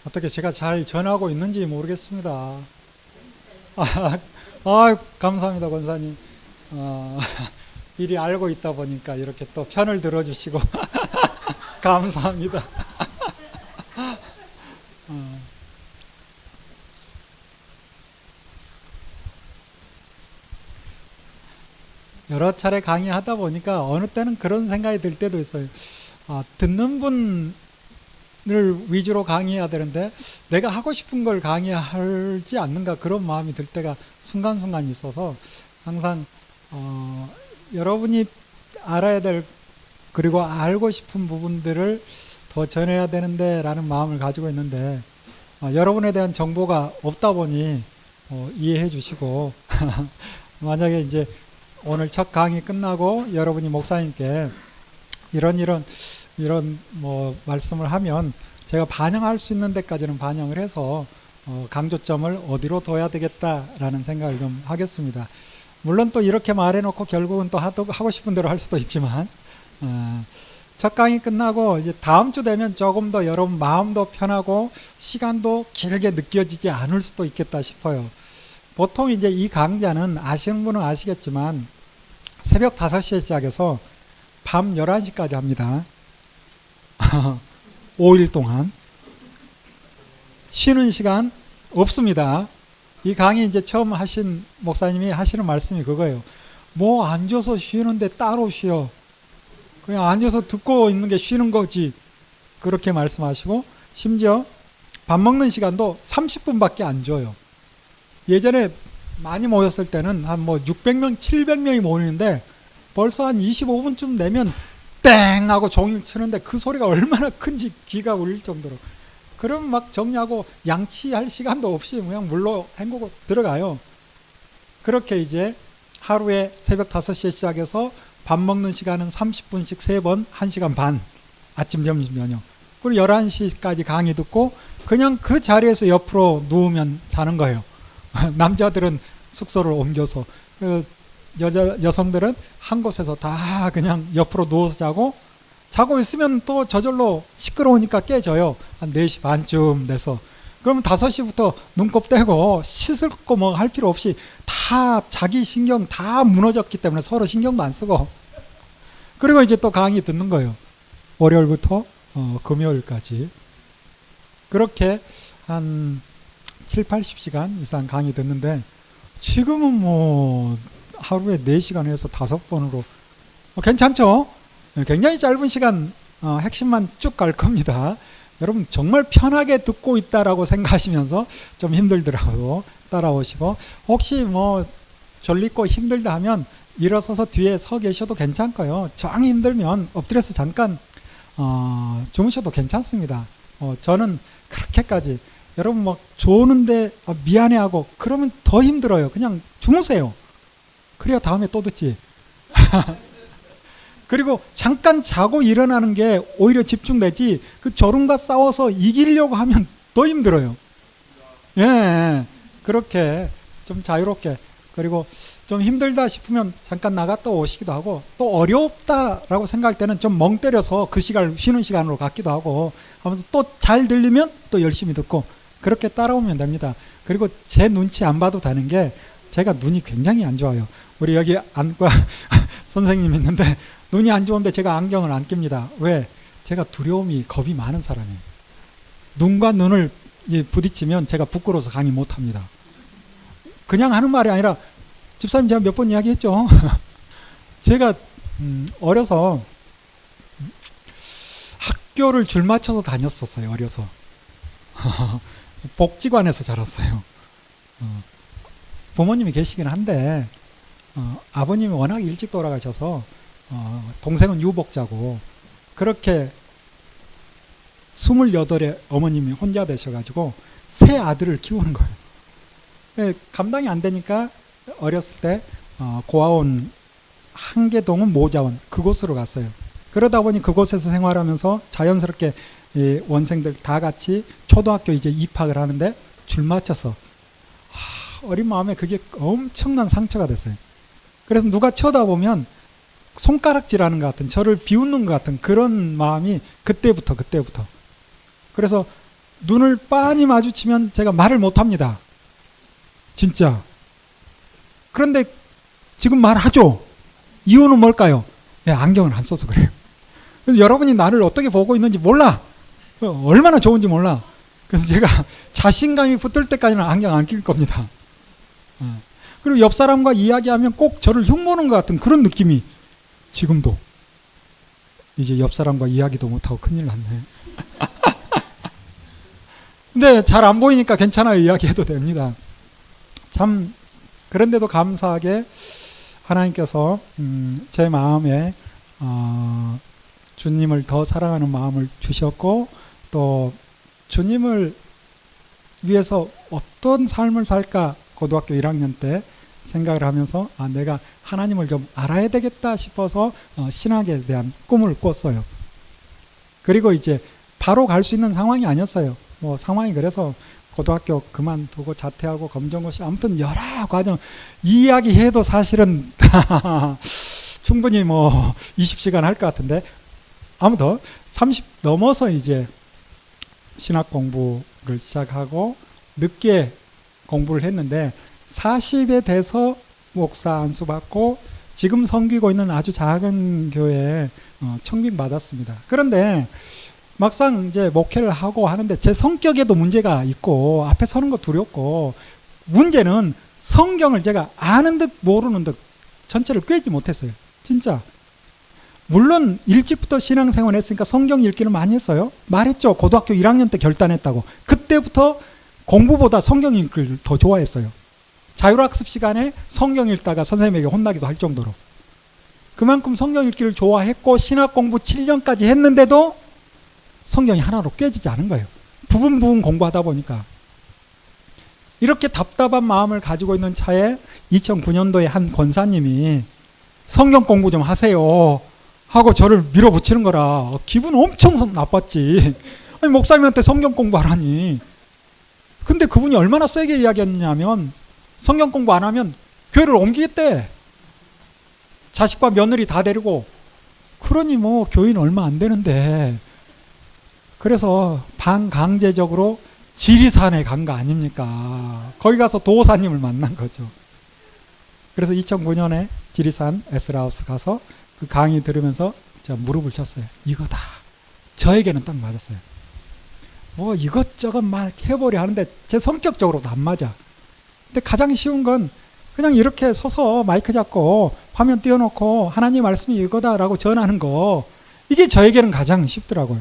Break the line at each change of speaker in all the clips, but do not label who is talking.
어떻게 제가 잘 전하고 있는지 모르겠습니다. 감사합니다, 권사님. 어, 미리 알고 있다 보니까 이렇게 또 편을 들어주시고 감사합니다. 어, 여러 차례 강의하다 보니까 어느 때는 그런 생각이 들 때도 있어요. 듣는 분을 위주로 강의해야 되는데 내가 하고 싶은 걸 강의하지 않는가 그런 마음이 들 때가 순간순간 있어서 항상 여러분이 알아야 될 그리고 알고 싶은 부분들을 더 전해야 되는데 라는 마음을 가지고 있는데 여러분에 대한 정보가 없다 보니 이해해 주시고 만약에 이제 오늘 첫 강의 끝나고 여러분이 목사님께 이런 뭐 말씀을 하면 제가 반영할 수 있는 데까지는 반영을 해서 강조점을 어디로 둬야 되겠다라는 생각을 좀 하겠습니다. 물론 또 이렇게 말해놓고 결국은 또 하고 싶은 대로 할 수도 있지만 첫 강의 끝나고 이제 다음 주 되면 조금 더 여러분 마음도 편하고 시간도 길게 느껴지지 않을 수도 있겠다 싶어요. 보통 이제 이 강좌는 아시는 분은 아시겠지만 새벽 5시에 시작해서 밤 11시까지 합니다. 5일 동안 쉬는 시간 없습니다. 이 강의 이제 처음 하신 목사님이 하시는 말씀이 그거예요. 뭐 앉아서 쉬는데 따로 쉬어. 그냥 앉아서 듣고 있는 게 쉬는 거지. 그렇게 말씀하시고 심지어 밥 먹는 시간도 30분밖에 안 줘요. 예전에 많이 모였을 때는 한 뭐 600명, 700명이 모이는데 벌써 한 25분쯤 되면 땡 하고 종이를 치는데 그 소리가 얼마나 큰지 귀가 울릴 정도로. 그럼 막 정리하고 양치할 시간도 없이 그냥 물로 헹구고 들어가요. 그렇게 이제 하루에 새벽 5시에 시작해서 밥 먹는 시간은 30분씩 3번, 1시간 반. 아침, 점심, 저녁. 그리고 11시까지 강의 듣고 그냥 그 자리에서 옆으로 누우면 자는 거예요. 남자들은 숙소를 옮겨서 여성들은 한 곳에서 다 그냥 옆으로 누워서 자고 있으면 또 저절로 시끄러우니까 깨져요. 한 4시 반쯤 돼서. 그러면 5시부터 눈곱 떼고 씻을 거 뭐 할 필요 없이 다 자기 신경 다 무너졌기 때문에 서로 신경도 안 쓰고 그리고 이제 또 강의 듣는 거예요. 월요일부터 금요일까지. 그렇게 한 7, 80시간 이상 강의 듣는데 지금은 뭐 하루에 4시간 해서 5번으로 괜찮죠? 굉장히 짧은 시간 핵심만 쭉 갈 겁니다. 여러분 정말 편하게 듣고 있다라고 생각하시면서 좀 힘들더라도 따라오시고 혹시 뭐 졸리고 힘들다 하면 일어서서 뒤에 서 계셔도 괜찮고요. 정 힘들면 엎드려서 잠깐 주무셔도 괜찮습니다. 저는 그렇게까지 여러분 막 조는데 미안해하고 그러면 더 힘들어요. 그냥 주무세요. 그래야 다음에 또 듣지. 그리고 잠깐 자고 일어나는 게 오히려 집중되지 그 졸음과 싸워서 이기려고 하면 더 힘들어요. 예, 그렇게 좀 자유롭게 그리고 좀 힘들다 싶으면 잠깐 나갔다 오시기도 하고 또 어렵다라고 생각할 때는 좀 멍 때려서 그 시간을 쉬는 시간으로 갖기도 하고 하면서 또 잘 들리면 또 열심히 듣고 그렇게 따라오면 됩니다. 그리고 제 눈치 안 봐도 되는 게 제가 눈이 굉장히 안 좋아요. 우리 여기 안과 선생님 있는데 눈이 안 좋은데 제가 안경을 안 낍니다. 왜? 제가 두려움이 겁이 많은 사람이에요. 눈과 눈을 부딪히면 제가 부끄러워서 강의 못합니다. 그냥 하는 말이 아니라 집사님 제가 몇 번 이야기했죠. 제가 어려서 학교를 줄 맞춰서 다녔었어요. 어려서. 복지관에서 자랐어요. 부모님이 계시긴 한데 아버님이 워낙 일찍 돌아가셔서 동생은 유복자고 그렇게 28에 어머님이 혼자 되셔가지고 세 아들을 키우는 거예요. 감당이 안 되니까 어렸을 때 고아원 한계동은 모자원 그곳으로 갔어요. 그러다 보니 그곳에서 생활하면서 자연스럽게 이 원생들 다 같이 초등학교 이제 입학을 하는데 줄 맞춰서 어린 마음에 그게 엄청난 상처가 됐어요. 그래서 누가 쳐다보면 손가락질하는 것 같은 저를 비웃는 것 같은 그런 마음이 그때부터 그래서 눈을 빤히 마주치면 제가 말을 못합니다. 진짜. 그런데 지금 말하죠. 이유는 뭘까요? 안경을 안 써서 그래요. 그래서 여러분이 나를 어떻게 보고 있는지 몰라. 얼마나 좋은지 몰라. 그래서 제가 자신감이 붙을 때까지는 안경 안 낄 겁니다. 그리고 옆 사람과 이야기하면 꼭 저를 흉보는 것 같은 그런 느낌이 지금도. 이제 옆 사람과 이야기도 못하고 큰일 났네. 근데 잘 안 보이니까 괜찮아요. 이야기해도 됩니다. 참 그런데도 감사하게 하나님께서 제 마음에 주님을 더 사랑하는 마음을 주셨고, 또 주님을 위해서 어떤 삶을 살까 고등학교 1학년 때 생각을 하면서 내가 하나님을 좀 알아야 되겠다 싶어서 신학에 대한 꿈을 꿨어요. 그리고 이제 바로 갈 수 있는 상황이 아니었어요. 뭐 상황이 그래서 고등학교 그만두고 자퇴하고 검정고시, 아무튼 여러 과정 이야기해도 사실은 충분히 뭐 20시간 할 것 같은데, 아무튼 30 넘어서 이제 신학 공부를 시작하고 늦게 공부를 했는데 40에 돼서 목사 안수 받고 지금 섬기고 있는 아주 작은 교회에 청빙 받았습니다. 그런데 막상 이제 목회를 하고 하는데 제 성격에도 문제가 있고 앞에 서는 거 두렵고, 문제는 성경을 제가 아는 듯 모르는 듯 전체를 꿰지 못했어요. 진짜. 물론 일찍부터 신앙생활 했으니까 성경 읽기는 많이 했어요. 말했죠. 고등학교 1학년 때 결단했다고. 그때부터 공부보다 성경 읽기를 더 좋아했어요. 자율학습 시간에 성경 읽다가 선생님에게 혼나기도 할 정도로. 그만큼 성경 읽기를 좋아했고 신학 공부 7년까지 했는데도 성경이 하나로 꿰지지 않은 거예요. 부분 공부하다 보니까. 이렇게 답답한 마음을 가지고 있는 차에 2009년도에 한 권사님이 성경 공부 좀 하세요 하고 저를 밀어붙이는 거라 기분 엄청 나빴지. 아니, 목사님한테 성경 공부하라니. 근데 그분이 얼마나 세게 이야기했냐면 성경 공부 안 하면 교회를 옮기겠대. 자식과 며느리 다 데리고. 그러니 뭐 교인 얼마 안 되는데. 그래서 반강제적으로 지리산에 간 거 아닙니까? 거기 가서 도사님을 만난 거죠. 그래서 2009년에 지리산 에스라하우스 가서 그 강의 들으면서 제가 무릎을 쳤어요. 이거다. 저에게는 딱 맞았어요. 뭐 이것저것 막 해보려 하는데 제 성격적으로도 안 맞아. 근데 가장 쉬운 건 그냥 이렇게 서서 마이크 잡고 화면 띄워놓고 하나님 말씀이 이거다라고 전하는 거. 이게 저에게는 가장 쉽더라고요.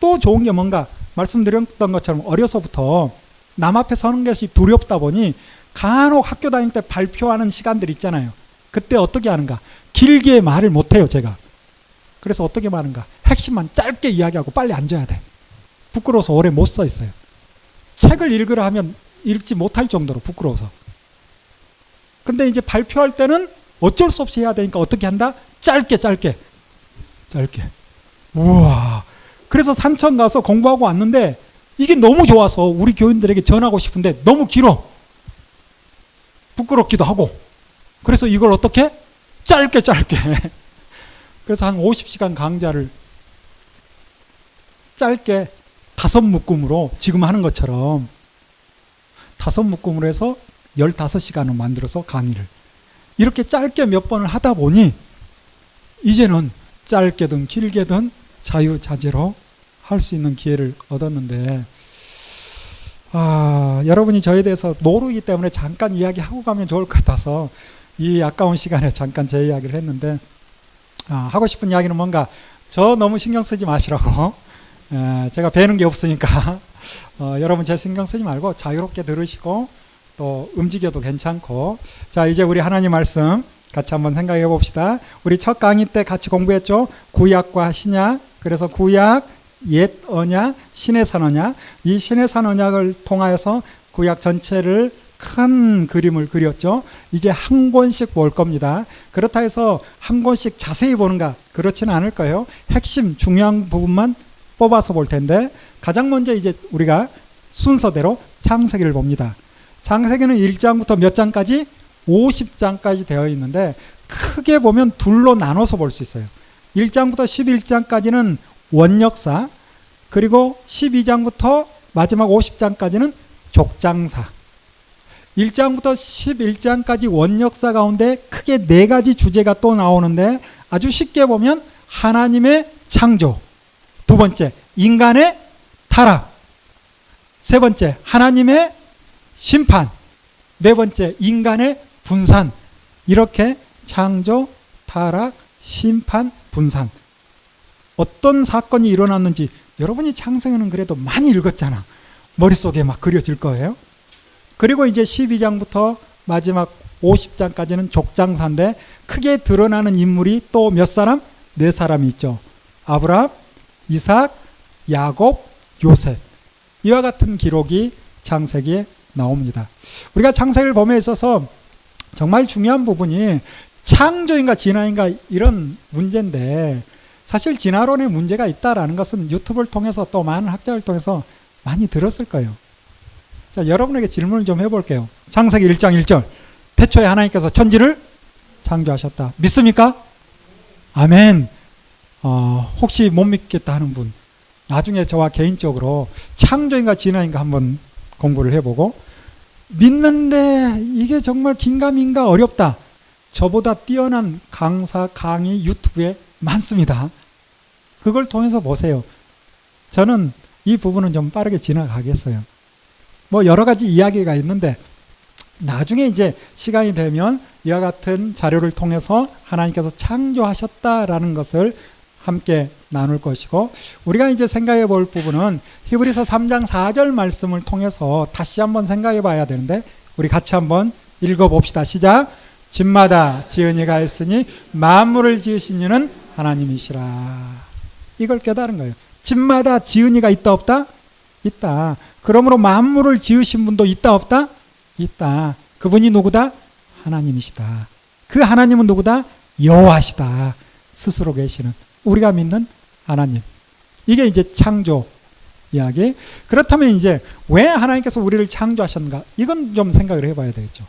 또 좋은 게 뭔가 말씀드렸던 것처럼 어려서부터 남 앞에 서는 것이 두렵다 보니 간혹 학교 다닐 때 발표하는 시간들 있잖아요. 그때 어떻게 하는가? 길게 말을 못해요, 제가. 그래서 어떻게 하는가? 핵심만 짧게 이야기하고 빨리 앉아야 돼. 부끄러워서 오래 못 서 있어요. 책을 읽으라 하면 읽지 못할 정도로 부끄러워서. 근데 이제 발표할 때는 어쩔 수 없이 해야 되니까 어떻게 한다? 짧게. 우와. 그래서 산천 가서 공부하고 왔는데 이게 너무 좋아서 우리 교인들에게 전하고 싶은데 너무 길어. 부끄럽기도 하고. 그래서 이걸 어떻게? 짧게. 그래서 한 50시간 강좌를 짧게 5묶음으로 지금 하는 것처럼 5묶음으로 해서 15시간을 만들어서 강의를 이렇게 짧게 몇 번을 하다 보니 이제는 짧게든 길게든 자유자재로 할 수 있는 기회를 얻었는데, 여러분이 저에 대해서 모르기 때문에 잠깐 이야기하고 가면 좋을 것 같아서 이 아까운 시간에 잠깐 제 이야기를 했는데, 하고 싶은 이야기는 뭔가 저 너무 신경 쓰지 마시라고. 제가 배우는 게 없으니까 여러분 제 신경 쓰지 말고 자유롭게 들으시고 또 움직여도 괜찮고. 자, 이제 우리 하나님 말씀 같이 한번 생각해 봅시다. 우리 첫 강의 때 같이 공부했죠. 구약과 신약. 그래서 구약, 옛 언약, 신해산 언약. 이 신해산 언약을 통하여서 구약 전체를 큰 그림을 그렸죠. 이제 한 권씩 볼 겁니다. 그렇다 해서 한 권씩 자세히 보는가? 그렇지는 않을 거예요. 핵심 중요한 부분만 뽑아서 볼 텐데, 가장 먼저 이제 우리가 순서대로 창세기를 봅니다. 창세기는 1장부터 몇 장까지? 50장까지 되어 있는데 크게 보면 둘로 나눠서 볼 수 있어요. 1장부터 11장까지는 원역사, 그리고 12장부터 마지막 50장까지는 족장사. 1장부터 11장까지 원역사 가운데 크게 4가지 주제가 또 나오는데 아주 쉽게 보면 하나님의 창조, 두 번째 인간의 타락, 세 번째 하나님의 심판, 네 번째 인간의 분산. 이렇게 창조, 타락, 심판, 분산. 어떤 사건이 일어났는지 여러분이 창세기는 그래도 많이 읽었잖아. 머릿속에 막 그려질 거예요. 그리고 이제 12장부터 마지막 50장까지는 족장사인데 크게 드러나는 인물이 또 몇 사람? 4사람이 있죠. 아브라함, 이삭, 야곱, 요셉. 이와 같은 기록이 창세기에 나옵니다. 우리가 창세기를 봄에 있어서 정말 중요한 부분이 창조인가 진화인가 이런 문제인데 사실 진화론에 문제가 있다라는 것은 유튜브를 통해서 또 많은 학자를 통해서 많이 들었을 거예요. 자, 여러분에게 질문을 좀 해볼게요. 창세기 1장 1절. 태초에 하나님께서 천지를 창조하셨다. 믿습니까? 아멘. 혹시 못 믿겠다 하는 분, 나중에 저와 개인적으로 창조인가 진화인가 한번 공부를 해보고, 믿는데 이게 정말 긴가민가 어렵다. 저보다 뛰어난 강사, 강의 유튜브에 많습니다. 그걸 통해서 보세요. 저는 이 부분은 좀 빠르게 지나가겠어요. 뭐 여러 가지 이야기가 있는데 나중에 이제 시간이 되면 이와 같은 자료를 통해서 하나님께서 창조하셨다라는 것을 함께 나눌 것이고, 우리가 이제 생각해 볼 부분은 히브리서 3장 4절 말씀을 통해서 다시 한번 생각해 봐야 되는데, 우리 같이 한번 읽어 봅시다. 시작. 집마다 지은 이가 있으니 만물을 지으신 이는 하나님이시라. 이걸 깨달은 거예요. 집마다 지은 이가 있다 없다? 있다. 그러므로 만물을 지으신 분도 있다 없다? 있다. 그분이 누구다? 하나님이시다. 그 하나님은 누구다? 여호와시다. 스스로 계시는 우리가 믿는 하나님. 이게 이제 창조 이야기. 그렇다면 이제 왜 하나님께서 우리를 창조하셨는가? 이건 좀 생각을 해봐야 되겠죠.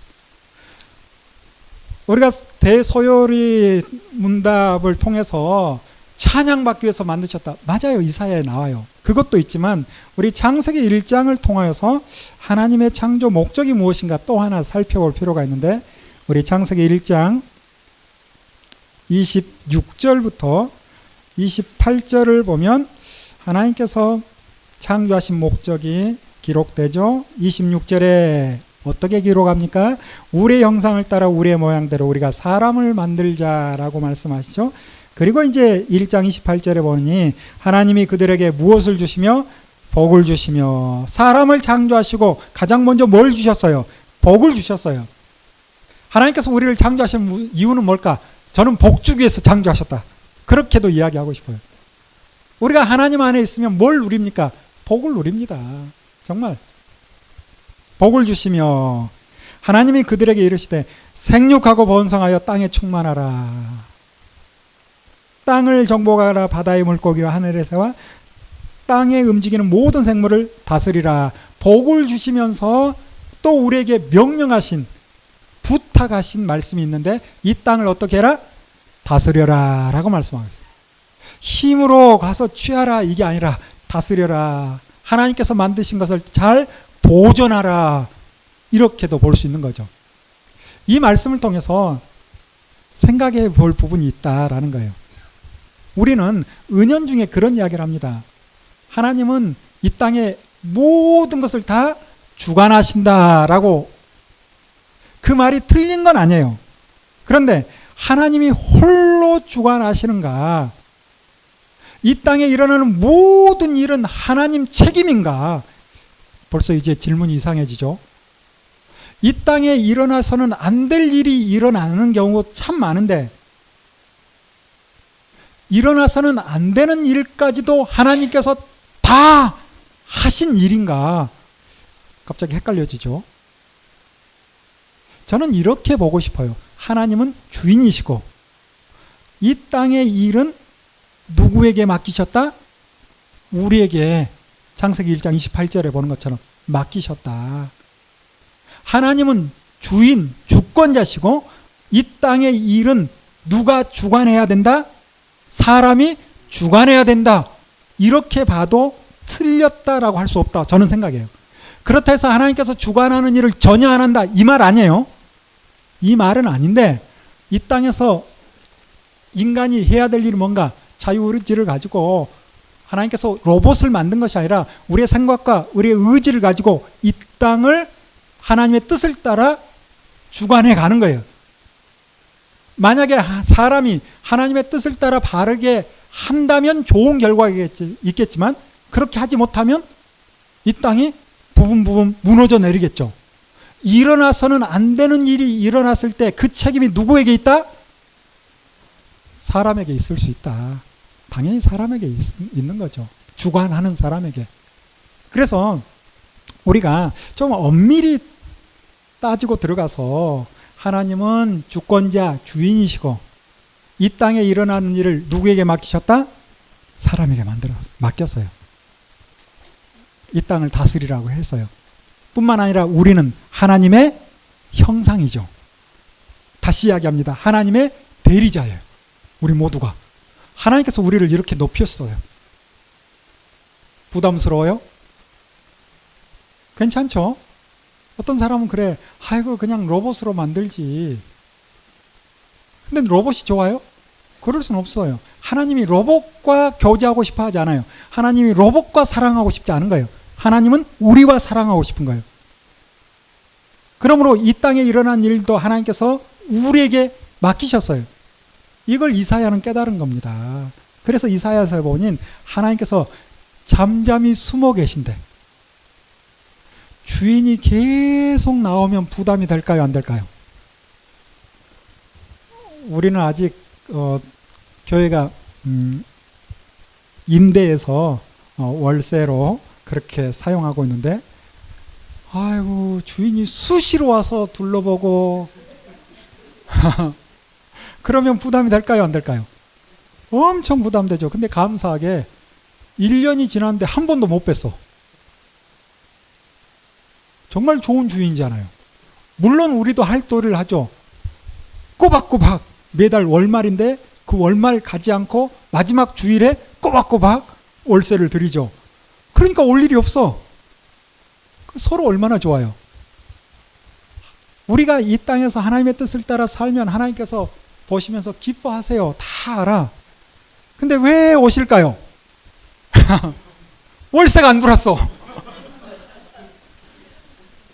우리가 대소요리 문답을 통해서 찬양받기 위해서 만드셨다. 맞아요. 이사야에 나와요. 그것도 있지만 우리 창세기 1장을 통하여서 하나님의 창조 목적이 무엇인가 또 하나 살펴볼 필요가 있는데, 우리 창세기 1장 26절부터 28절을 보면 하나님께서 창조하신 목적이 기록되죠. 26절에 어떻게 기록합니까? 우리의 형상을 따라 우리의 모양대로 우리가 사람을 만들자라고 말씀하시죠. 그리고 이제 1장 28절에 보니 하나님이 그들에게 무엇을 주시며 복을 주시며, 사람을 창조하시고 가장 먼저 뭘 주셨어요? 복을 주셨어요. 하나님께서 우리를 창조하신 이유는 뭘까? 저는 복 주기 위해서 창조하셨다. 그렇게도 이야기하고 싶어요. 우리가 하나님 안에 있으면 뭘 누립니까? 복을 누립니다. 정말 복을 주시며, 하나님이 그들에게 이르시되 생육하고 번성하여 땅에 충만하라. 땅을 정복하라. 바다의 물고기와 하늘의 새와 땅에 움직이는 모든 생물을 다스리라. 복을 주시면서 또 우리에게 명령하신, 부탁하신 말씀이 있는데, 이 땅을 어떻게 해라? 다스려라 라고 말씀하고 있어요. 힘으로 가서 취하라 이게 아니라 다스려라. 하나님께서 만드신 것을 잘 보존하라. 이렇게도 볼 수 있는 거죠. 이 말씀을 통해서 생각해 볼 부분이 있다라는 거예요. 우리는 은연중에 그런 이야기를 합니다. 하나님은 이 땅의 모든 것을 다 주관하신다라고. 그 말이 틀린 건 아니에요. 그런데 하나님이 홀로 주관하시는가? 이 땅에 일어나는 모든 일은 하나님 책임인가? 벌써 이제 질문이 이상해지죠. 이 땅에 일어나서는 안 될 일이 일어나는 경우가 참 많은데, 일어나서는 안 되는 일까지도 하나님께서 다 하신 일인가? 갑자기 헷갈려지죠. 저는 이렇게 보고 싶어요. 하나님은 주인이시고 이 땅의 일은 누구에게 맡기셨다? 우리에게 창세기 1장 28절에 보는 것처럼 맡기셨다. 하나님은 주인, 주권자시고 이 땅의 일은 누가 주관해야 된다? 사람이 주관해야 된다. 이렇게 봐도 틀렸다라고 할 수 없다. 저는 생각해요. 그렇다 해서 하나님께서 주관하는 일을 전혀 안 한다. 이 말 아니에요. 이 말은 아닌데 이 땅에서 인간이 해야 될 일이 뭔가 자유의지를 가지고 하나님께서 로봇을 만든 것이 아니라 우리의 생각과 우리의 의지를 가지고 이 땅을 하나님의 뜻을 따라 주관해 가는 거예요. 만약에 사람이 하나님의 뜻을 따라 바르게 한다면 좋은 결과가 있겠지만 그렇게 하지 못하면 이 땅이 부분 무너져 내리겠죠. 일어나서는 안 되는 일이 일어났을 때 그 책임이 누구에게 있다? 사람에게 있을 수 있다. 당연히 사람에게 있는 거죠. 주관하는 사람에게. 그래서 우리가 좀 엄밀히 따지고 들어가서 하나님은 주권자, 주인이시고 이 땅에 일어나는 일을 누구에게 맡기셨다? 사람에게 맡겼어요. 이 땅을 다스리라고 했어요. 뿐만 아니라 우리는 하나님의 형상이죠. 다시 이야기합니다. 하나님의 대리자예요. 우리 모두가. 하나님께서 우리를 이렇게 높였어요. 부담스러워요? 괜찮죠? 어떤 사람은 그래, 아이고 그냥 로봇으로 만들지. 근데 로봇이 좋아요? 그럴 수는 없어요. 하나님이 로봇과 교제하고 싶어 하지 않아요. 하나님이 로봇과 사랑하고 싶지 않은 거예요. 하나님은 우리와 사랑하고 싶은 거예요. 그러므로 이 땅에 일어난 일도 하나님께서 우리에게 맡기셨어요. 이걸 이사야는 깨달은 겁니다. 그래서 이사야서에 보니 하나님께서 잠잠히 숨어 계신데 주인이 계속 나오면 부담이 될까요? 안 될까요? 우리는 아직 교회가 임대해서 월세로 그렇게 사용하고 있는데 아이고 주인이 수시로 와서 둘러보고 그러면 부담이 될까요? 안 될까요? 엄청 부담되죠. 근데 감사하게 1년이 지났는데 한 번도 못 뵀어. 정말 좋은 주인이잖아요. 물론 우리도 할도를 하죠. 꼬박꼬박 매달 월말인데 그 월말 가지 않고 마지막 주일에 꼬박꼬박 월세를 드리죠. 그러니까 올 일이 없어. 서로 얼마나 좋아요. 우리가 이 땅에서 하나님의 뜻을 따라 살면 하나님께서 보시면서 기뻐하세요. 다 알아. 근데 왜 오실까요? 월세가 안 들어왔어.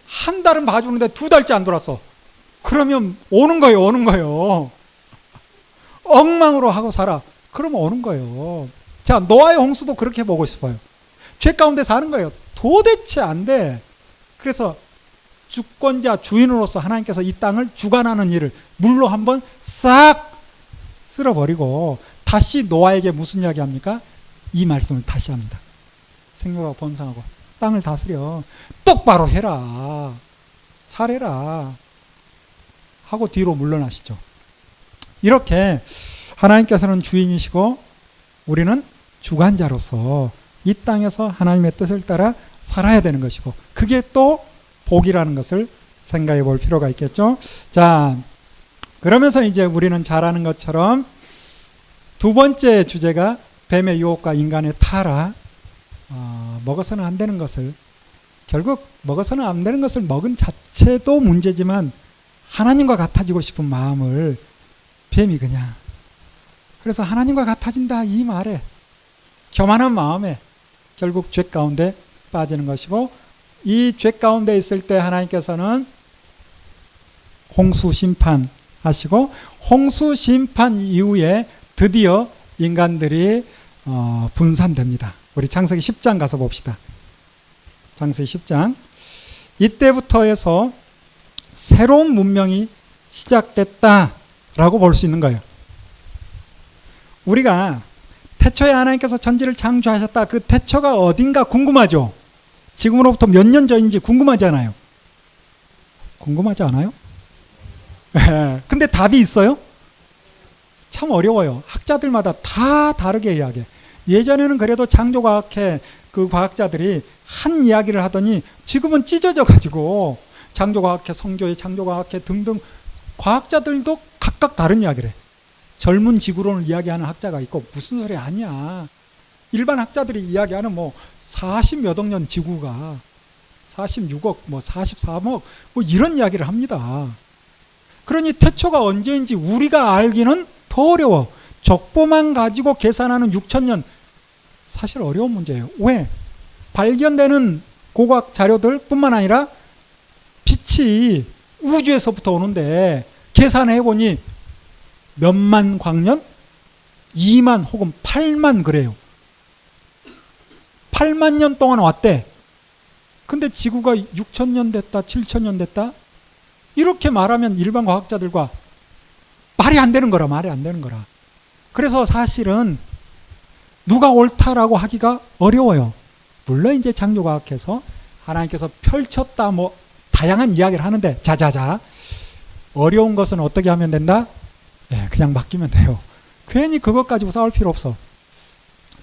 한 달은 봐주는데 2달째 안 들어왔어. 그러면 오는 거예요. 엉망으로 하고 살아. 그러면 오는 거예요. 자, 노아의 홍수도 그렇게 보고 싶어요. 죄 가운데 사는 거예요. 도대체 안 돼. 그래서 주권자, 주인으로서 하나님께서 이 땅을 주관하는 일을 물로 한번 싹 쓸어버리고 다시 노아에게 무슨 이야기 합니까? 이 말씀을 다시 합니다. 생명과 번성하고 땅을 다스려. 똑바로 해라. 잘해라. 하고 뒤로 물러나시죠. 이렇게 하나님께서는 주인이시고 우리는 주관자로서 이 땅에서 하나님의 뜻을 따라 살아야 되는 것이고 그게 또 복이라는 것을 생각해 볼 필요가 있겠죠. 자, 그러면서 이제 우리는 잘 아는 것처럼 두 번째 주제가 뱀의 유혹과 인간의 타락. 먹어서는 안 되는 것을, 결국 먹어서는 안 되는 것을 먹은 자체도 문제지만 하나님과 같아지고 싶은 마음을 뱀이 그냥, 그래서 하나님과 같아진다 이 말에 교만한 마음에 결국 죄 가운데 빠지는 것이고, 이 죄 가운데 있을 때 하나님께서는 홍수 심판하시고, 홍수 심판 이후에 드디어 인간들이 분산됩니다. 우리 창세기 10장 가서 봅시다. 창세기 10장. 이때부터 해서 새로운 문명이 시작됐다라고 볼 수 있는 거예요. 우리가 태초에 하나님께서 천지를 창조하셨다. 그 태초가 어딘가 궁금하죠? 지금으로부터 몇 년 전인지 궁금하잖아요. 궁금하지 않아요? 근데 답이 있어요? 참 어려워요. 학자들마다 다 다르게 이야기해. 예전에는 그래도 창조과학회 그 과학자들이 한 이야기를 하더니 지금은 찢어져 가지고 창조과학회, 성교회 창조과학회 등등 과학자들도 각각 다른 이야기를 해. 젊은 지구론을 이야기하는 학자가 있고 무슨 소리 아니야. 일반 학자들이 이야기하는 뭐 40몇 억 년 지구가 46억, 뭐 43억, 뭐 이런 이야기를 합니다. 그러니 태초가 언제인지 우리가 알기는 더 어려워. 족보만 가지고 계산하는 6천년, 사실 어려운 문제예요. 왜? 발견되는 고고학 자료들 뿐만 아니라 빛이 우주에서부터 오는데 계산해보니 몇만 광년? 2만 혹은 8만 그래요. 8만 년 동안 왔대. 근데 지구가 6천 년 됐다, 7천 년 됐다? 이렇게 말하면 일반 과학자들과 말이 안 되는 거라, 말이 안 되는 거라. 그래서 사실은 누가 옳다라고 하기가 어려워요. 물론 이제 창조과학에서 하나님께서 펼쳤다, 뭐 다양한 이야기를 하는데, 자자자, 어려운 것은 어떻게 하면 된다? 예, 그냥 맡기면 돼요. 괜히 그것 가지고 싸울 필요 없어.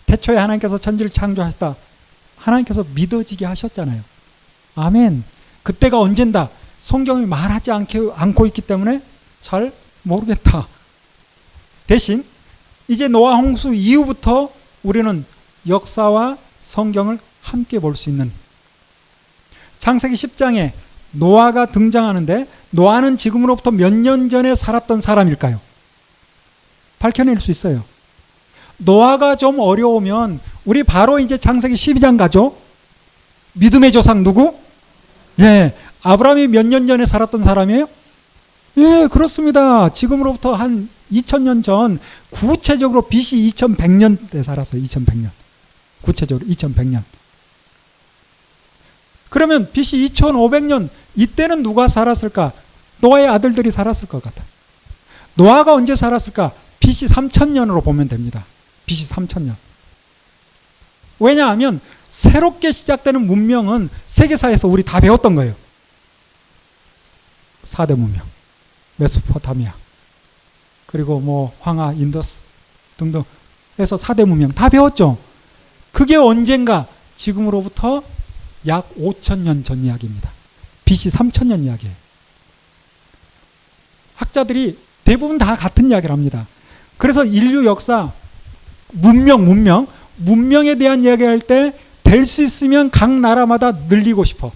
태초에 하나님께서 천지를 창조하셨다. 하나님께서 믿어지게 하셨잖아요. 아멘. 그때가 언젠다. 성경이 말하지 않고 있기 때문에 잘 모르겠다. 대신 이제 노아 홍수 이후부터 우리는 역사와 성경을 함께 볼 수 있는, 창세기 10장에 노아가 등장하는데 노아는 지금으로부터 몇 년 전에 살았던 사람일까요? 밝혀낼 수 있어요. 노아가 좀 어려우면 우리 바로 이제 창세기 12장 가죠. 믿음의 조상 누구? 예, 아브라함이 몇 년 전에 살았던 사람이에요? 예, 그렇습니다. 지금으로부터 한 2000년 전, 구체적으로 BC 2100년 때 살았어요. 2100년. 구체적으로 2100년. 그러면 BC 2500년, 이때는 누가 살았을까? 노아의 아들들이 살았을 것 같아. 노아가 언제 살았을까? BC 3000년으로 보면 됩니다. BC 3000년. 왜냐하면 새롭게 시작되는 문명은 세계사에서 우리 다 배웠던 거예요. 4대 문명, 메소포타미아, 그리고 뭐 황하, 인더스 등등 해서 4대 문명 다 배웠죠. 그게 언젠가? 지금으로부터 약 5000년 전 이야기입니다. BC 3000년 이야기예요. 학자들이 대부분 다 같은 이야기를 합니다. 그래서 인류 역사, 문명에 대한 이야기할 때 될 수 있으면 각 나라마다 늘리고 싶어.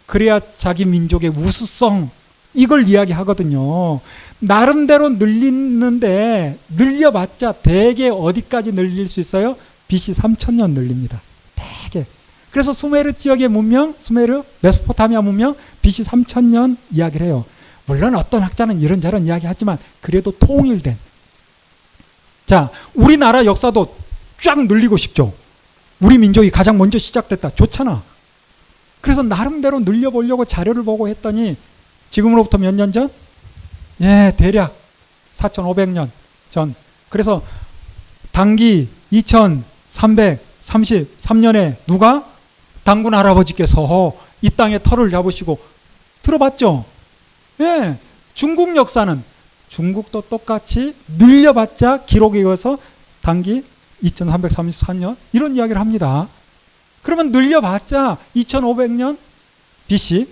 그래야 자기 민족의 우수성, 이걸 이야기하거든요. 나름대로 늘리는데 늘려봤자 대개 어디까지 늘릴 수 있어요? BC 3000년 늘립니다. 대개. 그래서 수메르 지역의 문명, 수메르, 메소포타미아 문명, BC 3000년 이야기를 해요. 물론 어떤 학자는 이런저런 이야기 하지만 그래도 통일된. 자, 우리나라 역사도 쫙 늘리고 싶죠. 우리 민족이 가장 먼저 시작됐다. 좋잖아. 그래서 나름대로 늘려보려고 자료를 보고 했더니 지금으로부터 몇 년 전? 예, 대략 4500년 전. 그래서 당기 2333년에 누가? 당군 할아버지께서 이 땅에 터를 잡으시고, 들어봤죠? 예, 중국 역사는 중국도 똑같이 늘려봤자 기록에 의해서 당기 2334년 이런 이야기를 합니다. 그러면 늘려봤자 2500년 BC,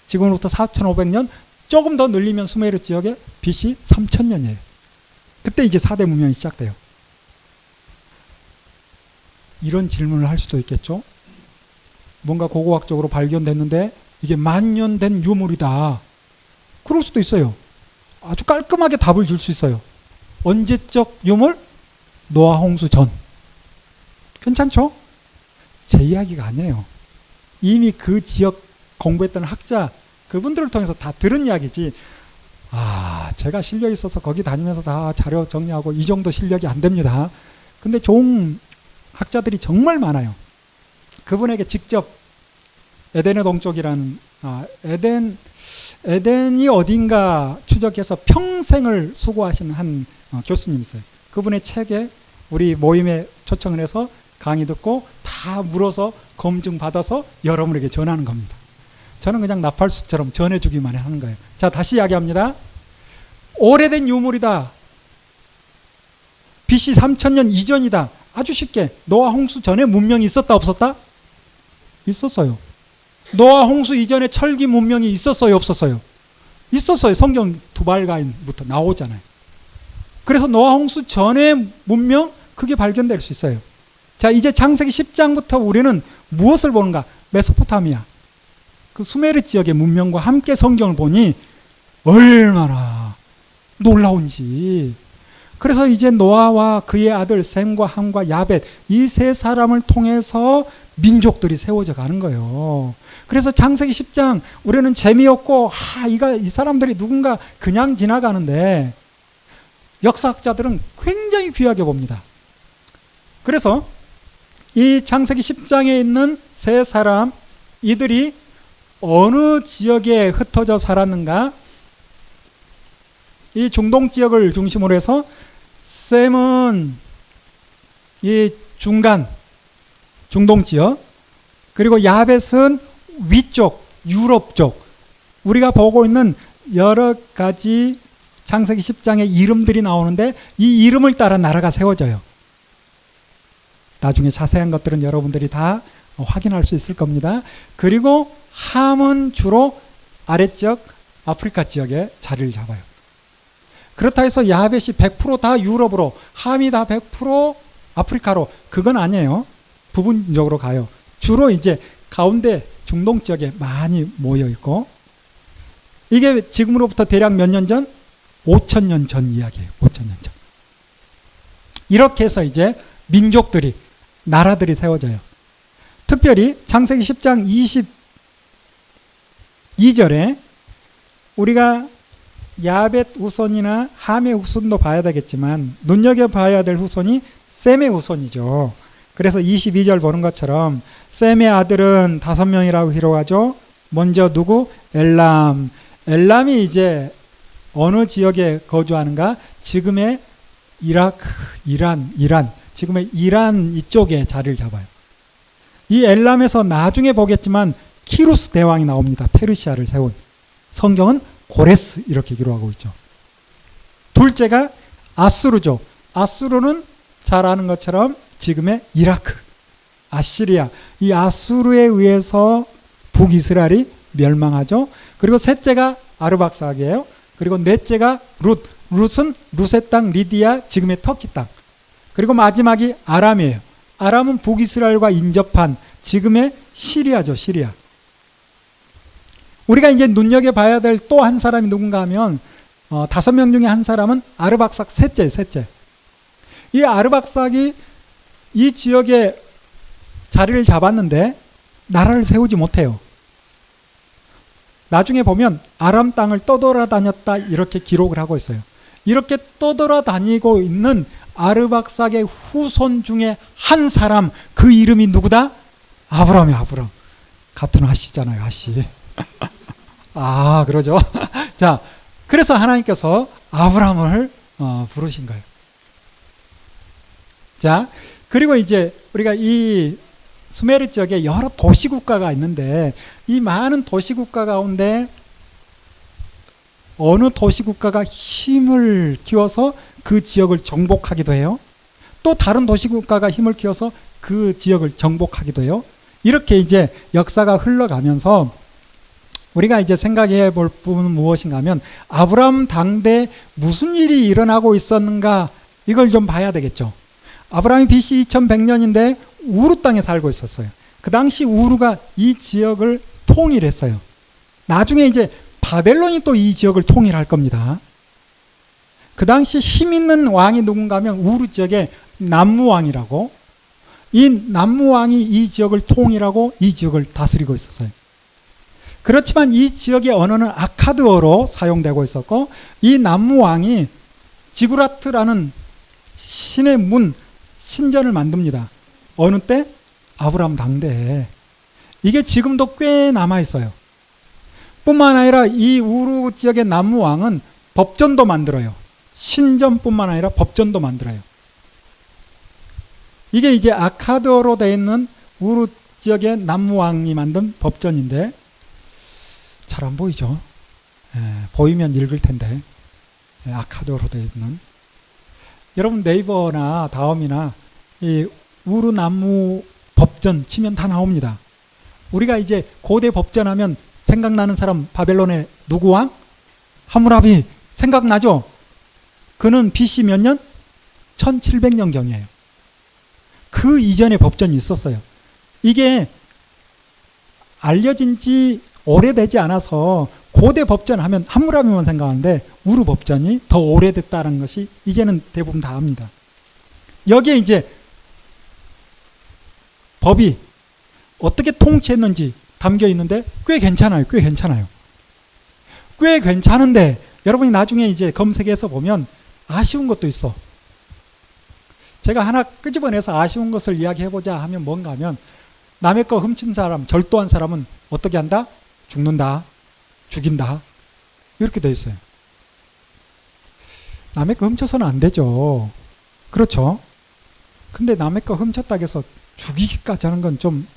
지금으로부터 4500년, 조금 더 늘리면 수메르 지역에 BC 3000년이에요. 그때 이제 4대 문명이 시작돼요. 이런 질문을 할 수도 있겠죠. 뭔가 고고학적으로 발견됐는데 이게 만년 된 유물이다. 그럴 수도 있어요. 아주 깔끔하게 답을 줄 수 있어요. 언제적 유물? 노아 홍수 전. 괜찮죠? 제 이야기가 아니에요. 이미 그 지역 공부했던 학자, 그분들을 통해서 다 들은 이야기지. 제가 실력이 있어서 거기 다니면서 다 자료 정리하고 이 정도 실력이 안 됩니다. 근데 좋은 학자들이 정말 많아요. 그분에게 직접 에덴의 동쪽이라는, 에덴이 어딘가 추적해서 평생을 수고하시는 한 교수님 있어요. 그분의 책에 우리 모임에 초청을 해서 강의 듣고 다 물어서 검증 받아서 여러분에게 전하는 겁니다. 저는 그냥 나팔수처럼 전해주기만 하는 거예요. 자, 다시 이야기합니다. 오래된 유물이다. BC 3000년 이전이다. 아주 쉽게, 노아 홍수 전에 문명이 있었다 없었다? 있었어요. 노아 홍수 이전에 철기 문명이 있었어요 없었어요? 있었어요. 성경 두발가인부터 나오잖아요. 그래서 노아 홍수 전에 문명, 그게 발견될 수 있어요. 자, 이제 창세기 10장부터 우리는 무엇을 보는가? 메소포타미아, 그 수메르 지역의 문명과 함께 성경을 보니 얼마나 놀라운지. 그래서 이제 노아와 그의 아들 셈과 함과 야벳, 이 세 사람을 통해서 민족들이 세워져 가는 거예요. 그래서 창세기 10장 우리는 재미없고 이 사람들이 누군가 그냥 지나가는데 역사학자들은 굉장히 귀하게 봅니다. 그래서 이 창세기 10장에 있는 세 사람, 이들이 어느 지역에 흩어져 살았는가? 이 중동 지역을 중심으로 해서 셈은 이 중간 중동 지역, 그리고 야벳은 위쪽 유럽 쪽, 우리가 보고 있는 여러 가지 창세기 10장의 이름들이 나오는데 이 이름을 따라 나라가 세워져요. 나중에 자세한 것들은 여러분들이 다 확인할 수 있을 겁니다. 그리고 함은 주로 아래쪽 아프리카 지역에 자리를 잡아요. 그렇다 해서 야벳이 100% 유럽으로, 함이 100% 아프리카로, 그건 아니에요. 부분적으로 가요. 주로 이제 가운데 중동 지역에 많이 모여 있고, 이게 지금으로부터 대략 몇 년 전? 5,000년 전 이야기예요. 5,000년 전. 이렇게 해서 이제 민족들이, 나라들이 세워져요. 특별히 창세기 10장 22절에 우리가 야벳 후손이나 함의 후손도 봐야 되겠지만 눈여겨봐야 될 후손이 셈의 후손이죠. 그래서 22절 보는 것처럼 셈의 아들은 5명이라고 기록하죠. 먼저 누구? 엘람. 엘람이 이제 어느 지역에 거주하는가? 지금의 이라크, 이란, 지금의 이란 이쪽에 자리를 잡아요. 이 엘람에서 나중에 보겠지만 키루스 대왕이 나옵니다. 페르시아를 세운. 성경은 고레스 이렇게 기록하고 있죠. 둘째가 아수르죠. 아수르는 잘 아는 것처럼 지금의 이라크, 아시리아, 이 아수르에 의해서 북이스라엘이 멸망하죠. 그리고 셋째가 아르박삭이에요. 그리고 넷째가 룻은 룻의 땅 리디아, 지금의 터키 땅. 그리고 마지막이 아람이에요. 아람은 북이스라엘과 인접한 지금의 시리아죠. 시리아. 우리가 이제 눈여겨봐야 될 또 한 사람이 누군가 하면 5명 중에 한 사람은 아르박삭 셋째. 이 아르박삭이 이 지역에 자리를 잡았는데 나라를 세우지 못해요. 나중에 보면 아람 땅을 떠돌아다녔다 이렇게 기록을 하고 있어요. 이렇게 떠돌아다니고 있는 아르박삭의 후손 중에 한 사람, 그 이름이 누구다? 아브라함이 아브라함. 같은 아시잖아요, 아시. 아, 그러죠. 자, 그래서 하나님께서 아브라함을 부르신 거예요. 자, 그리고 이제 우리가 이 수메르 지역에 여러 도시국가가 있는데 이 많은 도시국가 가운데 어느 도시국가가 힘을 키워서 그 지역을 정복하기도 해요. 또 다른 도시국가가 힘을 키워서 그 지역을 정복하기도 해요. 이렇게 이제 역사가 흘러가면서 우리가 이제 생각해 볼 부분은 무엇인가 하면 아브라함 당대 무슨 일이 일어나고 있었는가, 이걸 좀 봐야 되겠죠. 아브라함이 BC 2100년인데 우루 땅에 살고 있었어요. 그 당시 우루가 이 지역을 통일했어요. 나중에 이제 바벨론이 또 이 지역을 통일할 겁니다. 그 당시 힘 있는 왕이 누군가 하면 우루 지역의 남무왕이라고, 이 남무왕이 이 지역을 통일하고 이 지역을 다스리고 있었어요. 그렇지만 이 지역의 언어는 아카드어로 사용되고 있었고, 이 남무왕이 지구라트라는 신의 문, 신전을 만듭니다. 어느 때? 아브라함 당대에. 이게 지금도 꽤 남아있어요. 뿐만 아니라 이 우루 지역의 남무왕은 법전도 만들어요. 신전뿐만 아니라 법전도 만들어요. 이게 이제 아카드어로 되어 있는 우루 지역의 남무왕이 만든 법전인데 잘 안 보이죠? 보이면 읽을 텐데. 아카드어로 되어 있는. 여러분 네이버나 다음이나 이 우루 남무 법전 치면 다 나옵니다. 우리가 이제 고대 법전 하면 생각나는 사람, 바벨론의 누구 왕? 하무라비 생각나죠? 그는 BC 몇 년? 1700년경이에요. 그 이전에 법전이 있었어요. 이게 알려진 지 오래되지 않아서 고대 법전 하면 함무라비만 생각하는데 우르 법전이 더 오래됐다는 것이 이제는 대부분 다 압니다. 여기에 이제 법이 어떻게 통치했는지 담겨 있는데 꽤 괜찮아요. 꽤 괜찮아요. 꽤 괜찮은데 여러분이 나중에 이제 검색해서 보면 아쉬운 것도 있어. 제가 하나 끄집어내서 아쉬운 것을 이야기해보자 하면 뭔가 하면 남의 거 훔친 사람, 절도한 사람은 어떻게 한다? 죽는다. 죽인다. 이렇게 돼 있어요. 남의 거 훔쳐서는 안 되죠. 그렇죠? 근데 남의 거 훔쳤다고 해서 죽이기까지 하는 건 좀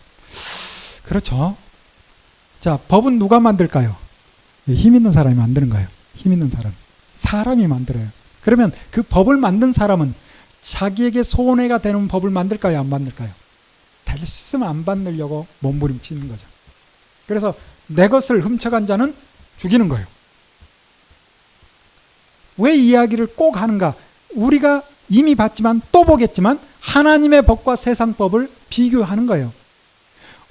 그렇죠? 자, 법은 누가 만들까요? 힘 있는 사람이 만드는 거예요. 힘 있는 사람. 사람이 만들어요. 그러면 그 법을 만든 사람은 자기에게 손해가 되는 법을 만들까요? 안 만들까요? 될 수 있으면 안 만들려고 몸부림치는 거죠. 그래서 내 것을 훔쳐간 자는 죽이는 거예요. 왜 이 이야기를 꼭 하는가? 우리가 이미 봤지만 또 보겠지만 하나님의 법과 세상 법을 비교하는 거예요.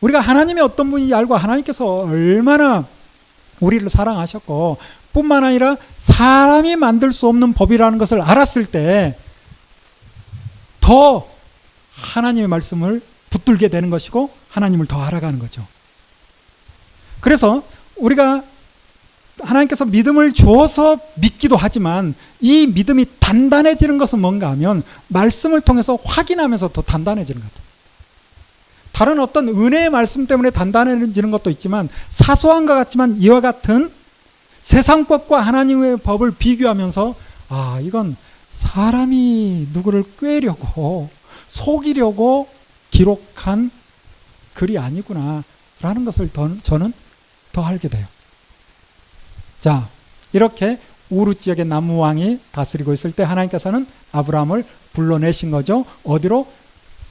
우리가 하나님이 어떤 분인지 알고 하나님께서 얼마나 우리를 사랑하셨고 뿐만 아니라 사람이 만들 수 없는 법이라는 것을 알았을 때 더 하나님의 말씀을 붙들게 되는 것이고 하나님을 더 알아가는 거죠. 그래서 우리가 하나님께서 믿음을 주어서 믿기도 하지만 이 믿음이 단단해지는 것은 뭔가 하면 말씀을 통해서 확인하면서 더 단단해지는 것 같아요. 다른 어떤 은혜의 말씀 때문에 단단해지는 것도 있지만 사소한 것 같지만 이와 같은 세상법과 하나님의 법을 비교하면서 아, 이건 사람이 누구를 꾀려고 속이려고 기록한 글이 아니구나 라는 것을 저는 더 알게 돼요. 자, 이렇게 우르 지역의 남무왕이 다스리고 있을 때 하나님께서는 아브라함을 불러내신 거죠. 어디로?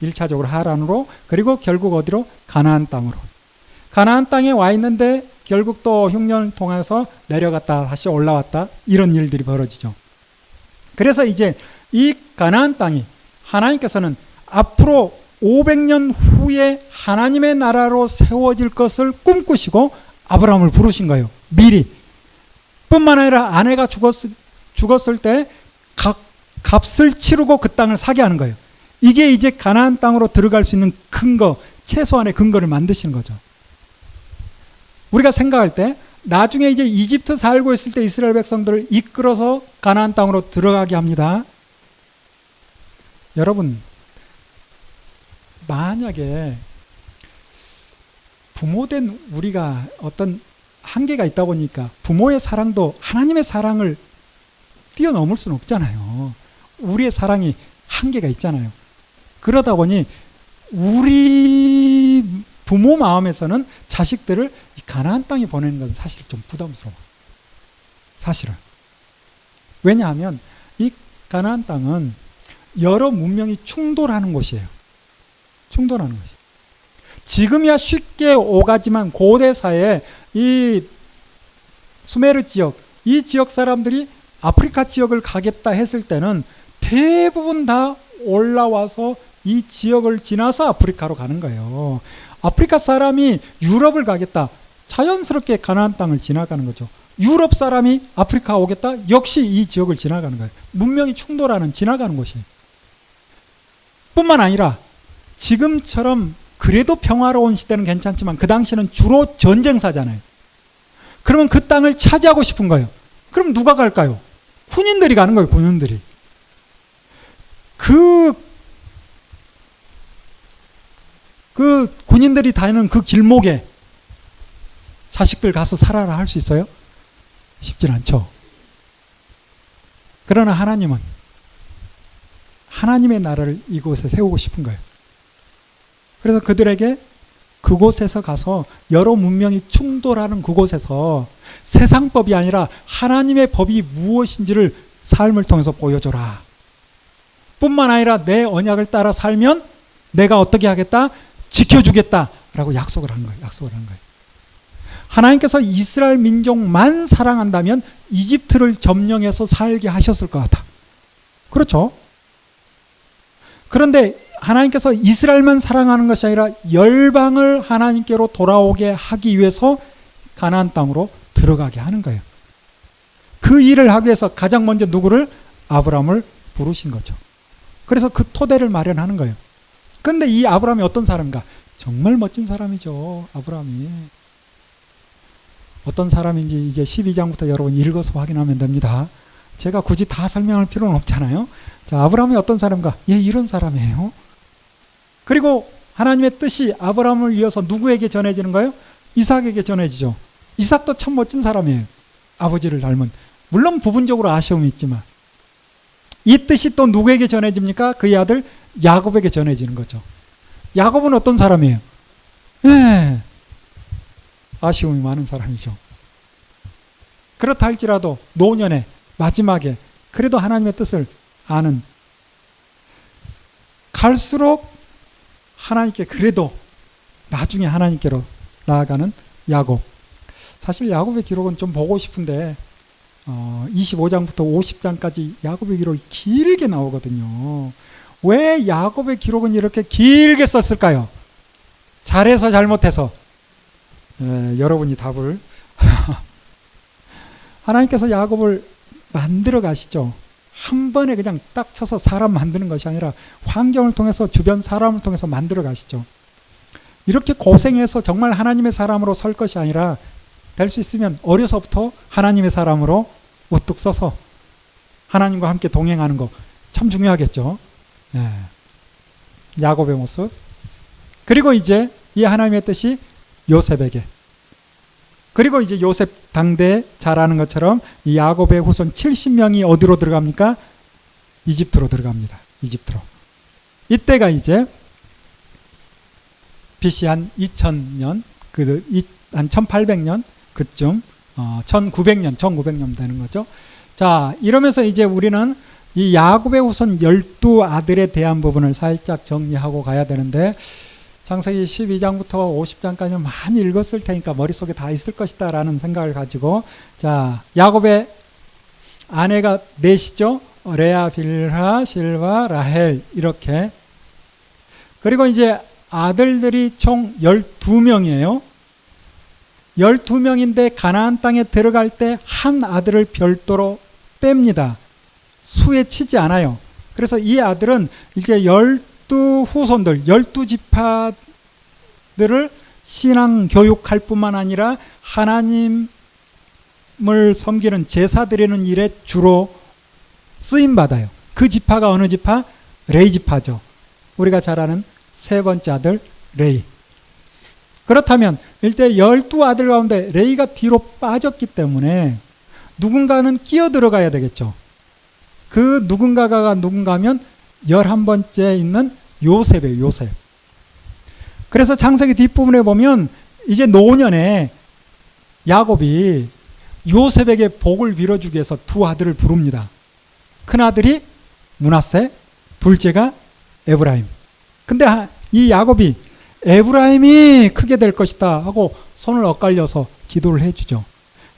1차적으로 하란으로, 그리고 결국 어디로? 가나안 땅으로. 가나안 땅에 와 있는데 결국 또 흉년을 통해서 내려갔다 다시 올라왔다 이런 일들이 벌어지죠. 그래서 이제 이 가나안 땅이 하나님께서는 앞으로 500년 후에 하나님의 나라로 세워질 것을 꿈꾸시고 아브라함을 부르신 거예요. 미리. 뿐만 아니라 아내가 죽었을 때 값을 치르고 그 땅을 사게 하는 거예요. 이게 이제 가나안 땅으로 들어갈 수 있는 근거, 최소한의 근거를 만드시는 거죠. 우리가 생각할 때 나중에 이제 이집트 살고 있을 때 이스라엘 백성들을 이끌어서 가나안 땅으로 들어가게 합니다. 여러분, 만약에 부모된 우리가 어떤 한계가 있다 보니까 부모의 사랑도 하나님의 사랑을 뛰어넘을 수는 없잖아요. 우리의 사랑이 한계가 있잖아요. 그러다 보니 우리 부모 마음에서는 자식들을 이 가나안 땅에 보내는 것은 사실 좀 부담스러워. 사실은. 왜냐하면 이 가나안 땅은 여러 문명이 충돌하는 곳이에요. 충돌하는 곳이에요. 지금이야 쉽게 오가지만 고대사에 이 수메르 지역, 이 지역 사람들이 아프리카 지역을 가겠다 했을 때는 대부분 다 올라와서 이 지역을 지나서 아프리카로 가는 거예요. 아프리카 사람이 유럽을 가겠다. 자연스럽게 가나안 땅을 지나가는 거죠. 유럽 사람이 아프리카 오겠다. 역시 이 지역을 지나가는 거예요. 문명이 충돌하는 지나가는 곳이에요. 뿐만 아니라 지금처럼 그래도 평화로운 시대는 괜찮지만 그 당시는 주로 전쟁사잖아요. 그러면 그 땅을 차지하고 싶은 거예요. 그럼 누가 갈까요? 군인들이 가는 거예요. 군인들이. 그 군인들이 다니는 그 길목에 자식들 가서 살아라 할 수 있어요? 쉽진 않죠. 그러나 하나님은 하나님의 나라를 이곳에 세우고 싶은 거예요. 그래서 그들에게 그곳에서 가서 여러 문명이 충돌하는 그곳에서 세상법이 아니라 하나님의 법이 무엇인지를 삶을 통해서 보여줘라. 뿐만 아니라 내 언약을 따라 살면 내가 어떻게 하겠다? 지켜주겠다라고 약속을 한 거예요. 약속을 한 거예요. 하나님께서 이스라엘 민족만 사랑한다면 이집트를 점령해서 살게 하셨을 것 같아. 그렇죠? 그런데 하나님께서 이스라엘만 사랑하는 것이 아니라 열방을 하나님께로 돌아오게 하기 위해서 가나안 땅으로 들어가게 하는 거예요. 그 일을 하기 위해서 가장 먼저 누구를? 아브라함을 부르신 거죠. 그래서 그 토대를 마련하는 거예요. 그런데 이 아브라함이 어떤 사람인가? 정말 멋진 사람이죠. 아브라함이. 어떤 사람인지 이제 12장부터 여러분 읽어서 확인하면 됩니다. 제가 굳이 다 설명할 필요는 없잖아요. 자, 아브라함이 어떤 사람인가? 이런 사람이에요. 그리고 하나님의 뜻이 아브라함을 이어서 누구에게 전해지는 거예요? 이삭에게 전해지죠. 이삭도 참 멋진 사람이에요. 아버지를 닮은. 물론 부분적으로 아쉬움이 있지만 이 뜻이 또 누구에게 전해집니까? 그의 아들 야곱에게 전해지는 거죠. 야곱은 어떤 사람이에요? 아쉬움이 많은 사람이죠. 그렇다 할지라도 노년에 마지막에 그래도 하나님의 뜻을 아는, 갈수록 하나님께 그래도 나중에 하나님께로 나아가는 야곱. 사실 야곱의 기록은 좀 보고 싶은데 25장부터 50장까지 야곱의 기록이 길게 나오거든요. 왜 야곱의 기록은 이렇게 길게 썼을까요? 잘해서 잘못해서? 여러분이 답을 하나님께서 야곱을 만들어 가시죠. 한 번에 그냥 딱 쳐서 사람 만드는 것이 아니라 환경을 통해서 주변 사람을 통해서 만들어 가시죠. 이렇게 고생해서 정말 하나님의 사람으로 설 것이 아니라 될 수 있으면 어려서부터 하나님의 사람으로 우뚝 서서 하나님과 함께 동행하는 거 참 중요하겠죠. 야곱의 모습. 그리고 이제 이 하나님의 뜻이 요셉에게. 그리고 이제 요셉 당대에 잘 아는 것처럼 이 야곱의 후손 70명이 어디로 들어갑니까? 이집트로 들어갑니다. 이집트로. 이때가 이제 BC 한 2000년, 한 1800년 그쯤, 1900년 되는 거죠. 자, 이러면서 이제 우리는 이 야곱의 후손 12아들에 대한 부분을 살짝 정리하고 가야 되는데, 창세기 12장부터 50장까지는 많이 읽었을 테니까 머릿속에 다 있을 것이다 라는 생각을 가지고, 자, 야곱의 아내가 넷이죠. 레아, 빌하, 실바, 라헬 이렇게. 그리고 이제 아들들이 총 12명이에요. 12명인데 가나안 땅에 들어갈 때 한 아들을 별도로 뺍니다. 수에 치지 않아요. 그래서 이 아들은 이제 12 후손들, 12지파들을 신앙 교육할 뿐만 아니라 하나님을 섬기는 제사 드리는 일에 주로 쓰임받아요. 그 지파가 어느 지파? 레위 지파죠. 우리가 잘 아는 세 번째 아들 레위. 그렇다면 일대 12아들 가운데 레위가 뒤로 빠졌기 때문에 누군가는 끼어 들어가야 되겠죠. 그 누군가가 누군가면 11번째 있는 요셉이에요. 요셉. 그래서 창세기 뒷부분에 보면 이제 노년에 야곱이 요셉에게 복을 빌어주기 위해서 두 아들을 부릅니다. 큰 아들이 므낫세, 둘째가 에브라임. 근데 이 야곱이 에브라임이 크게 될 것이다 하고 손을 엇갈려서 기도를 해주죠.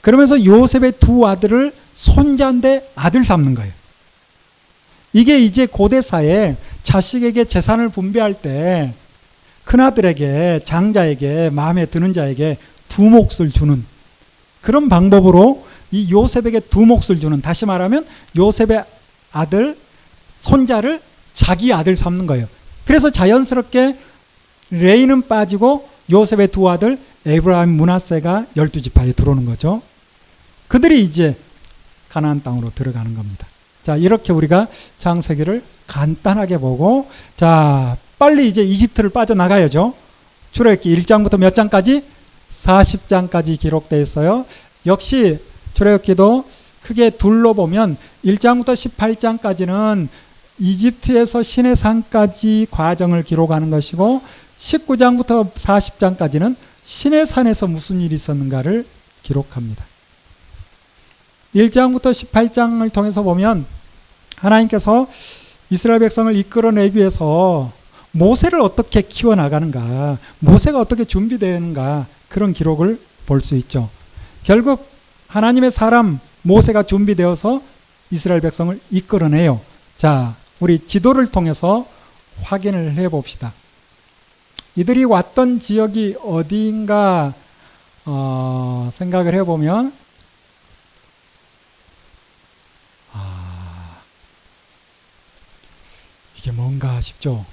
그러면서 요셉의 두 아들을 손자인데 아들 삼는 거예요. 이게 이제 고대사에 자식에게 재산을 분배할 때 큰아들에게, 장자에게, 마음에 드는 자에게 두 몫을 주는 그런 방법으로 이 요셉에게 두 몫을 주는, 다시 말하면 요셉의 아들, 손자를 자기 아들 삼는 거예요. 그래서 자연스럽게 레이는 빠지고 요셉의 두 아들 에브라임, 므낫세가 12지파에 들어오는 거죠. 그들이 이제 가나안 땅으로 들어가는 겁니다. 자, 이렇게 우리가 창세기를 간단하게 보고, 자, 빨리 이제 이집트를 빠져나가야죠. 출애굽기 1장부터 몇 장까지? 40장까지 기록되어 있어요. 역시 출애굽기도 크게 둘로 보면 1장부터 18장까지는 이집트에서 시내산까지 과정을 기록하는 것이고, 19장부터 40장까지는 시내산에서 무슨 일이 있었는가를 기록합니다. 1장부터 18장을 통해서 보면 하나님께서 이스라엘 백성을 이끌어내기 위해서 모세를 어떻게 키워나가는가, 모세가 어떻게 준비되는가, 그런 기록을 볼 수 있죠. 결국 하나님의 사람 모세가 준비되어서 이스라엘 백성을 이끌어내요. 자, 우리 지도를 통해서 확인을 해 봅시다. 이들이 왔던 지역이 어디인가 생각을 해보면 이게 뭔가 싶죠.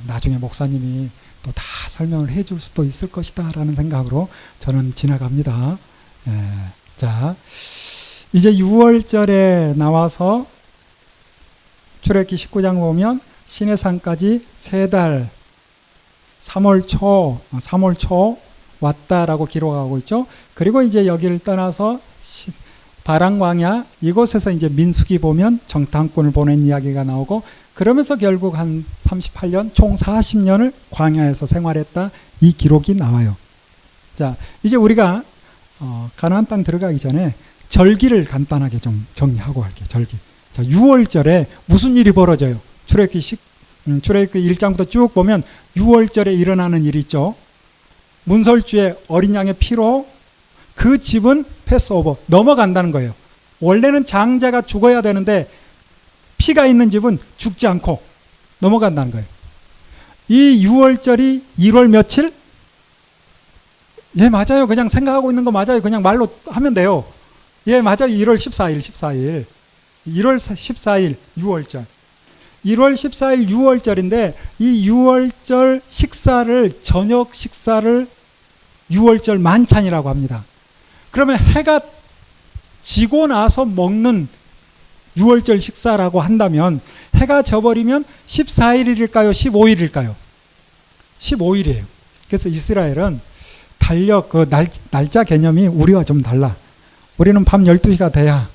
나중에 목사님이 또 다 설명을 해줄 수도 있을 것이다 라는 생각으로 저는 지나갑니다. 자, 이제 6월절에 나와서 출애굽기 19장 보면 시내산까지 3달 3월 초 왔다라고 기록하고 있죠. 그리고 이제 여기를 떠나서 바람 광야 이곳에서 이제 민수기 보면 정탐꾼을 보낸 이야기가 나오고, 그러면서 결국 한 38년 총 40년을 광야에서 생활했다, 이 기록이 나와요. 자, 이제 우리가 가나안 땅 들어가기 전에 절기를 간단하게 좀 정리하고 갈게요. 절기. 자, 6월절에 무슨 일이 벌어져요? 출애굽기 1장부터 쭉 보면 6월절에 일어나는 일이 있죠. 문설주에 어린 양의 피로 그 집은 패스오버, 넘어간다는 거예요. 원래는 장자가 죽어야 되는데 피가 있는 집은 죽지 않고 넘어간다는 거예요. 이 6월절이 1월 며칠? 예, 맞아요. 그냥 생각하고 있는 거 맞아요. 그냥 말로 하면 돼요. 예, 맞아요. 1월 14일. 1월 14일 6월절. 1월 14일 6월절인데 이 6월절 식사를, 저녁 식사를 6월절 만찬이라고 합니다. 그러면 해가 지고 나서 먹는 6월절 식사라고 한다면 해가 져버리면 14일일까요? 15일일까요? 15일이에요. 그래서 이스라엘은 달력, 날짜 개념이 우리와 좀 달라. 우리는 밤 12시가 돼야,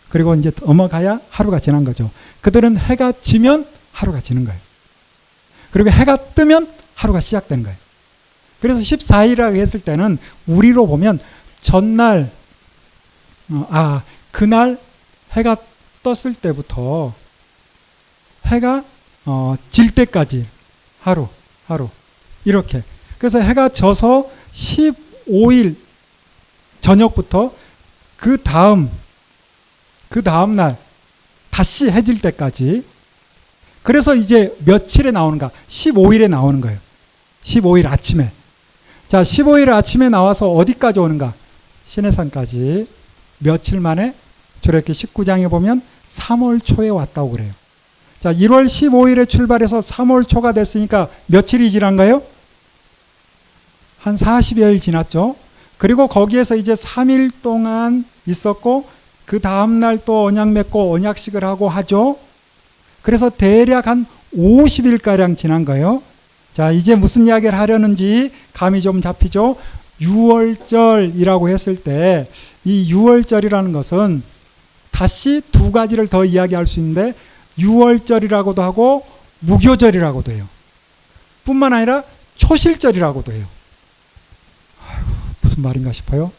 그리고 이제 넘어가야 하루가 지난 거죠. 그들은 해가 지면 하루가 지는 거예요. 그리고 해가 뜨면 하루가 시작되는 거예요. 그래서 14일이라고 했을 때는 우리로 보면 전날, 그날 해가 떴을 때부터 해가 질 때까지 하루 이렇게. 그래서 해가 져서 15일 저녁부터 그 다음 날 다시 해질 때까지. 그래서 이제 며칠에 나오는가? 15일에 나오는 거예요. 15일 아침에. 자, 15일 아침에 나와서 어디까지 오는가? 시내산까지 며칠 만에 출애굽기 19장에 보면 3월 초에 왔다고 그래요. 자, 1월 15일에 출발해서 3월 초가 됐으니까 며칠이 지난가요? 한 40여일 지났죠. 그리고 거기에서 이제 3일 동안 있었고, 그 다음날 또 언약 맺고 언약식을 하고 하죠. 그래서 대략 한 50일가량 지난 거예요. 자, 이제 무슨 이야기를 하려는지 감이 좀 잡히죠. 6월절이라고 했을 때 이 6월절이라는 것은 다시 두 가지를 더 이야기할 수 있는데, 6월절이라고도 하고 무교절이라고도 해요. 뿐만 아니라 초실절이라고도 해요. 무슨 말인가 싶어요.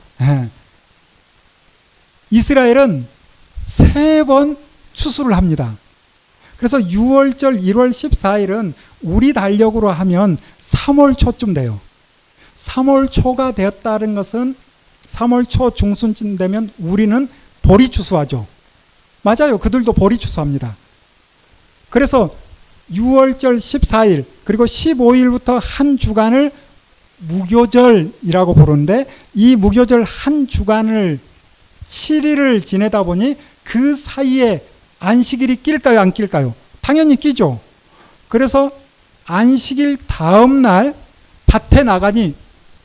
이스라엘은 3번 추수를 합니다. 그래서 6월절 1월 14일은 우리 달력으로 하면 3월 초쯤 돼요. 3월 초가 되었다는 것은 3월 초 중순쯤 되면 우리는 보리 추수하죠. 맞아요. 그들도 보리 추수합니다. 그래서 6월절 14일 그리고 15일부터 한 주간을 무교절이라고 부르는데, 이 무교절 한 주간을 7일을 지내다 보니 그 사이에 안식일이 낄까요, 안 낄까요? 당연히 끼죠. 그래서 안식일 다음 날 밭에 나가니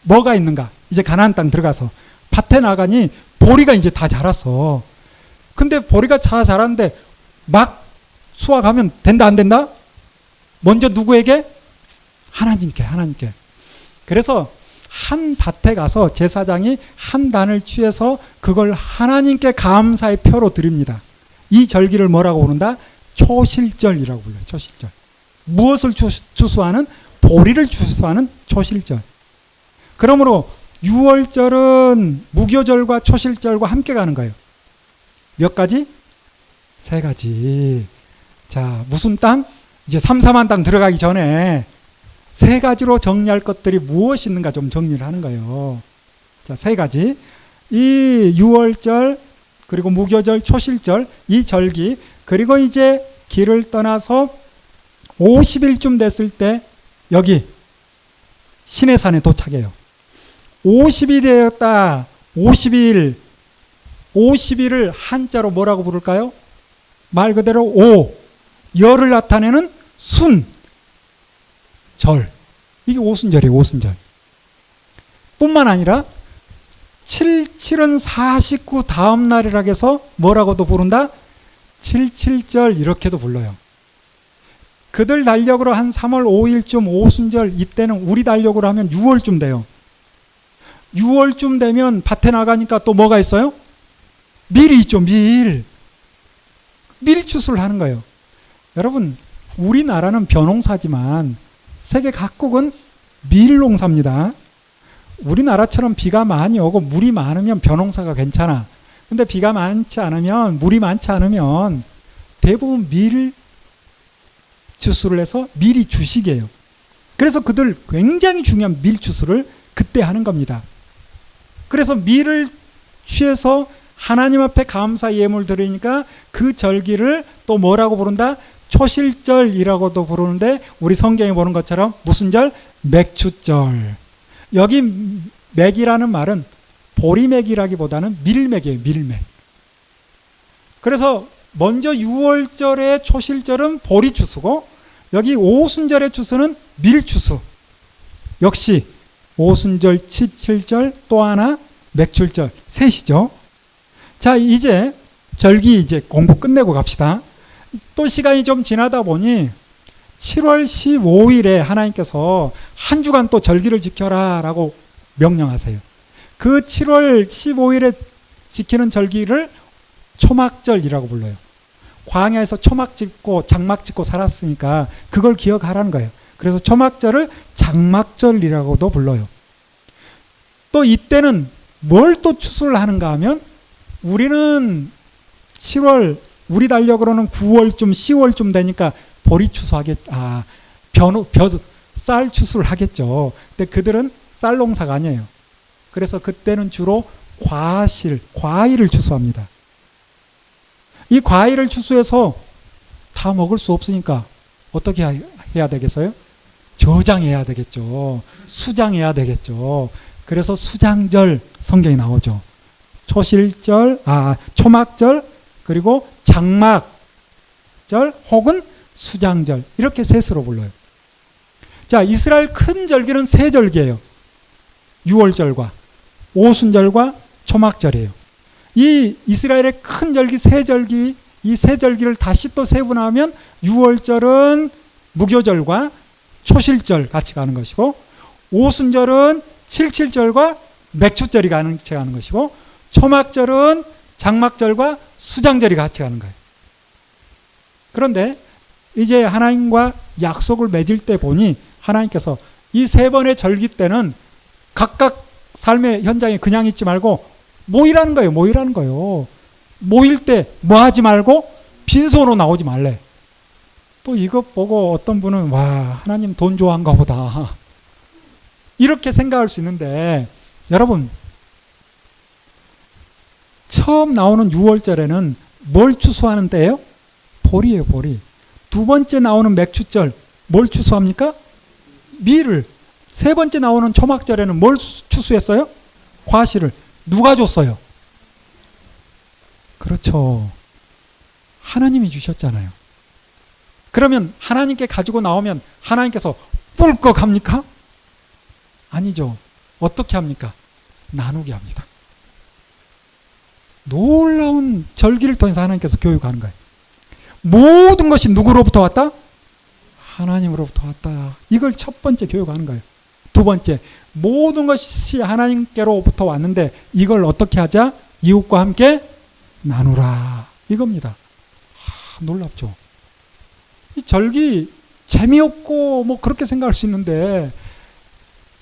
뭐가 있는가? 이제 가나안 땅 들어가서 밭에 나가니 보리가 이제 다 자랐어. 근데 보리가 다 자랐는데 막 수확하면 된다, 안 된다? 먼저 누구에게? 하나님께. 그래서 한 밭에 가서 제사장이 한 단을 취해서 그걸 하나님께 감사의 표로 드립니다. 이 절기를 뭐라고 부른다? 초실절이라고 불러요. 초실절. 무엇을 추수하는? 보리를 추수하는 초실절. 그러므로 6월절은 무교절과 초실절과 함께 가는 거예요. 몇 가지? 3가지. 자, 무슨 땅? 이제 삼삼한 땅 들어가기 전에 3가지로 정리할 것들이 무엇이 있는가 좀 정리를 하는 거예요. 자, 3가지. 이 6월절, 그리고 무교절, 초실절, 이 절기, 그리고 이제 길을 떠나서 50일쯤 됐을 때 여기 시내산에 도착해요. 50일이었다. 50일. 50일을 한자로 뭐라고 부를까요? 말 그대로 오. 열을 나타내는 순. 절. 이게 오순절이에요. 오순절. 뿐만 아니라 77은 49 다음 날이라 해서 뭐라고도 부른다? 77절 이렇게도 불러요. 그들 달력으로 한 3월 5일쯤 오순절, 이때는 우리 달력으로 하면 6월쯤 돼요. 6월쯤 되면 밭에 나가니까 또 뭐가 있어요? 밀이 있죠. 밀 추수를 하는 거예요. 여러분, 우리나라는 벼농사지만 세계 각국은 밀농사입니다. 우리나라처럼 비가 많이 오고 물이 많으면 벼농사가 괜찮아. 근데 비가 많지 않으면, 물이 많지 않으면 대부분 밀 추수를 해서 밀이 주식이에요. 그래서 그들 굉장히 중요한 밀 추수를 그때 하는 겁니다. 그래서 밀을 취해서 하나님 앞에 감사 예물 드리니까 그 절기를 또 뭐라고 부른다? 초실절이라고도 부르는데 우리 성경에 보는 것처럼 무슨 절? 맥추절. 여기 맥이라는 말은 보리맥이라기보다는 밀맥이에요. 밀맥. 그래서 먼저 6월절의 초실절은 보리추수고 여기 오순절의 추수는 밀추수. 역시 오순절, 칠칠절, 또 하나 맥출절, 셋이죠. 자, 이제 절기 이제 공부 끝내고 갑시다. 또 시간이 좀 지나다 보니 7월 15일에 하나님께서 한 주간 또 절기를 지켜라 라고 명령하세요. 그 7월 15일에 지키는 절기를 초막절이라고 불러요. 광야에서 초막 짓고 장막 짓고 살았으니까 그걸 기억하라는 거예요. 그래서 초막절을 장막절이라고도 불러요. 또 이때는 뭘 또 추수를 하는가 하면 우리는 7월, 우리 달력으로는 9월쯤 10월쯤 되니까 보리 추수하겠, 쌀 추수를 하겠죠. 근데 그들은 쌀 농사가 아니에요. 그래서 그때는 주로 과일을 추수합니다. 이 과일을 추수해서 다 먹을 수 없으니까 어떻게 해야 되겠어요? 저장해야 되겠죠. 수장해야 되겠죠. 그래서 수장절 성경이 나오죠. 초막절, 그리고 장막절 혹은 수장절 이렇게 셋으로 불러요. 자, 이스라엘 큰 절기는 세 절기예요. 6월절과 오순절과 초막절이에요. 이 이스라엘의 큰 절기 세 절기, 이 세 절기를 다시 또 세분하면 6월절은 무교절과 초실절 같이 가는 것이고 오순절은 칠칠절과 맥추절이 같이 가는 것이고 초막절은 장막절과 수장절이 같이 가는 거예요. 그런데 이제 하나님과 약속을 맺을 때 보니 하나님께서 이 세 번의 절기 때는 각각 삶의 현장에 그냥 있지 말고 모이라는 거예요. 모이라는 거예요. 모일 때 뭐 하지 말고 빈손으로 나오지 말래. 또 이것 보고 어떤 분은 와, 하나님 돈 좋아한가 보다 이렇게 생각할 수 있는데 여러분, 처음 나오는 6월절에는 뭘 추수하는 때예요? 보리예요. 보리. 두 번째 나오는 맥추절 뭘 추수합니까? 밀을. 세 번째 나오는 초막절에는 뭘 추수했어요? 과실을. 누가 줬어요? 그렇죠. 하나님이 주셨잖아요. 그러면 하나님께 가지고 나오면 하나님께서 꿀꺽 합니까? 아니죠. 어떻게 합니까? 나누게 합니다. 놀라운 절기를 통해서 하나님께서 교육하는 거예요. 모든 것이 누구로부터 왔다? 하나님으로부터 왔다. 이걸 첫 번째 교육하는 거예요. 두 번째, 모든 것이 하나님께로부터 왔는데 이걸 어떻게 하자? 이웃과 함께 나누라. 이겁니다. 놀랍죠. 이 절기 재미없고 뭐 그렇게 생각할 수 있는데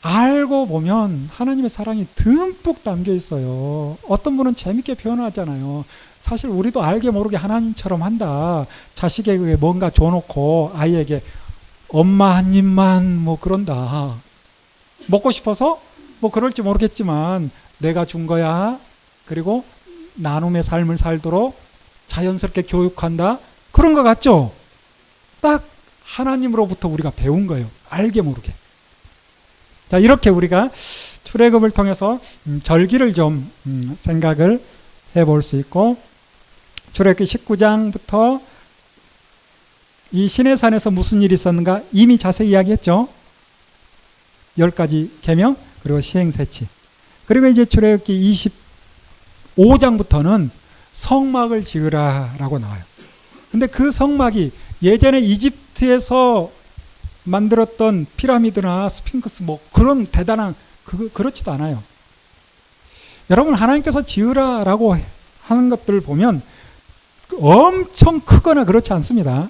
알고 보면 하나님의 사랑이 듬뿍 담겨 있어요. 어떤 분은 재밌게 표현하잖아요. 사실 우리도 알게 모르게 하나님처럼 한다. 자식에게 뭔가 줘놓고 아이에게 엄마 한 입만 뭐 그런다. 먹고 싶어서 뭐 그럴지 모르겠지만 내가 준 거야. 그리고 나눔의 삶을 살도록 자연스럽게 교육한다. 그런 것 같죠? 딱 하나님으로부터 우리가 배운 거예요. 알게 모르게. 자, 이렇게 우리가 출애굽을 통해서 절기를 좀 생각을 해볼 수 있고, 출애굽기 19장부터 이 시내산에서 무슨 일이 있었는가 이미 자세히 이야기했죠. 10가지 계명 그리고 시행세치. 그리고 이제 출애굽기 25장부터는 성막을 지으라라고 나와요. 근데 그 성막이 예전에 이집트에서 만들었던 피라미드나 스핑크스 뭐 그런 대단한 그렇지도 않아요. 여러분, 하나님께서 지으라라고 하는 것들을 보면 엄청 크거나 그렇지 않습니다.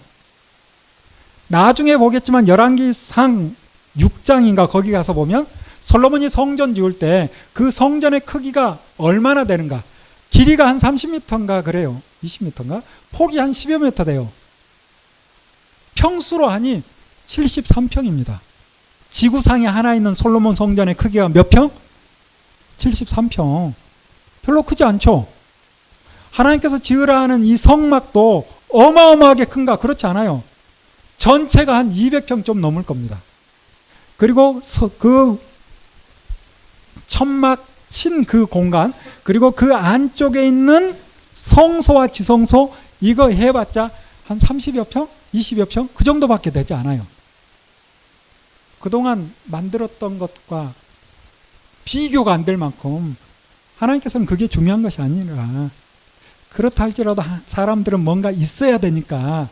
나중에 보겠지만 열왕기상 6장인가 거기 가서 보면 솔로몬이 성전 지을 때 그 성전의 크기가 얼마나 되는가, 길이가 한 30m인가 그래요. 20m인가, 폭이 한 10여 m 돼요. 평수로 하니 73평입니다. 지구상에 하나 있는 솔로몬 성전의 크기가 몇 평? 73평. 별로 크지 않죠. 하나님께서 지으라 하는 이 성막도 어마어마하게 큰가? 그렇지 않아요. 전체가 한 200평 좀 넘을 겁니다. 그리고 그 천막 친 그 공간, 그리고 그 안쪽에 있는 성소와 지성소, 이거 해봤자 한 30여 평? 20여 평? 그 정도밖에 되지 않아요. 그동안 만들었던 것과 비교가 안 될 만큼 하나님께서는 그게 중요한 것이 아니라, 그렇다 할지라도 사람들은 뭔가 있어야 되니까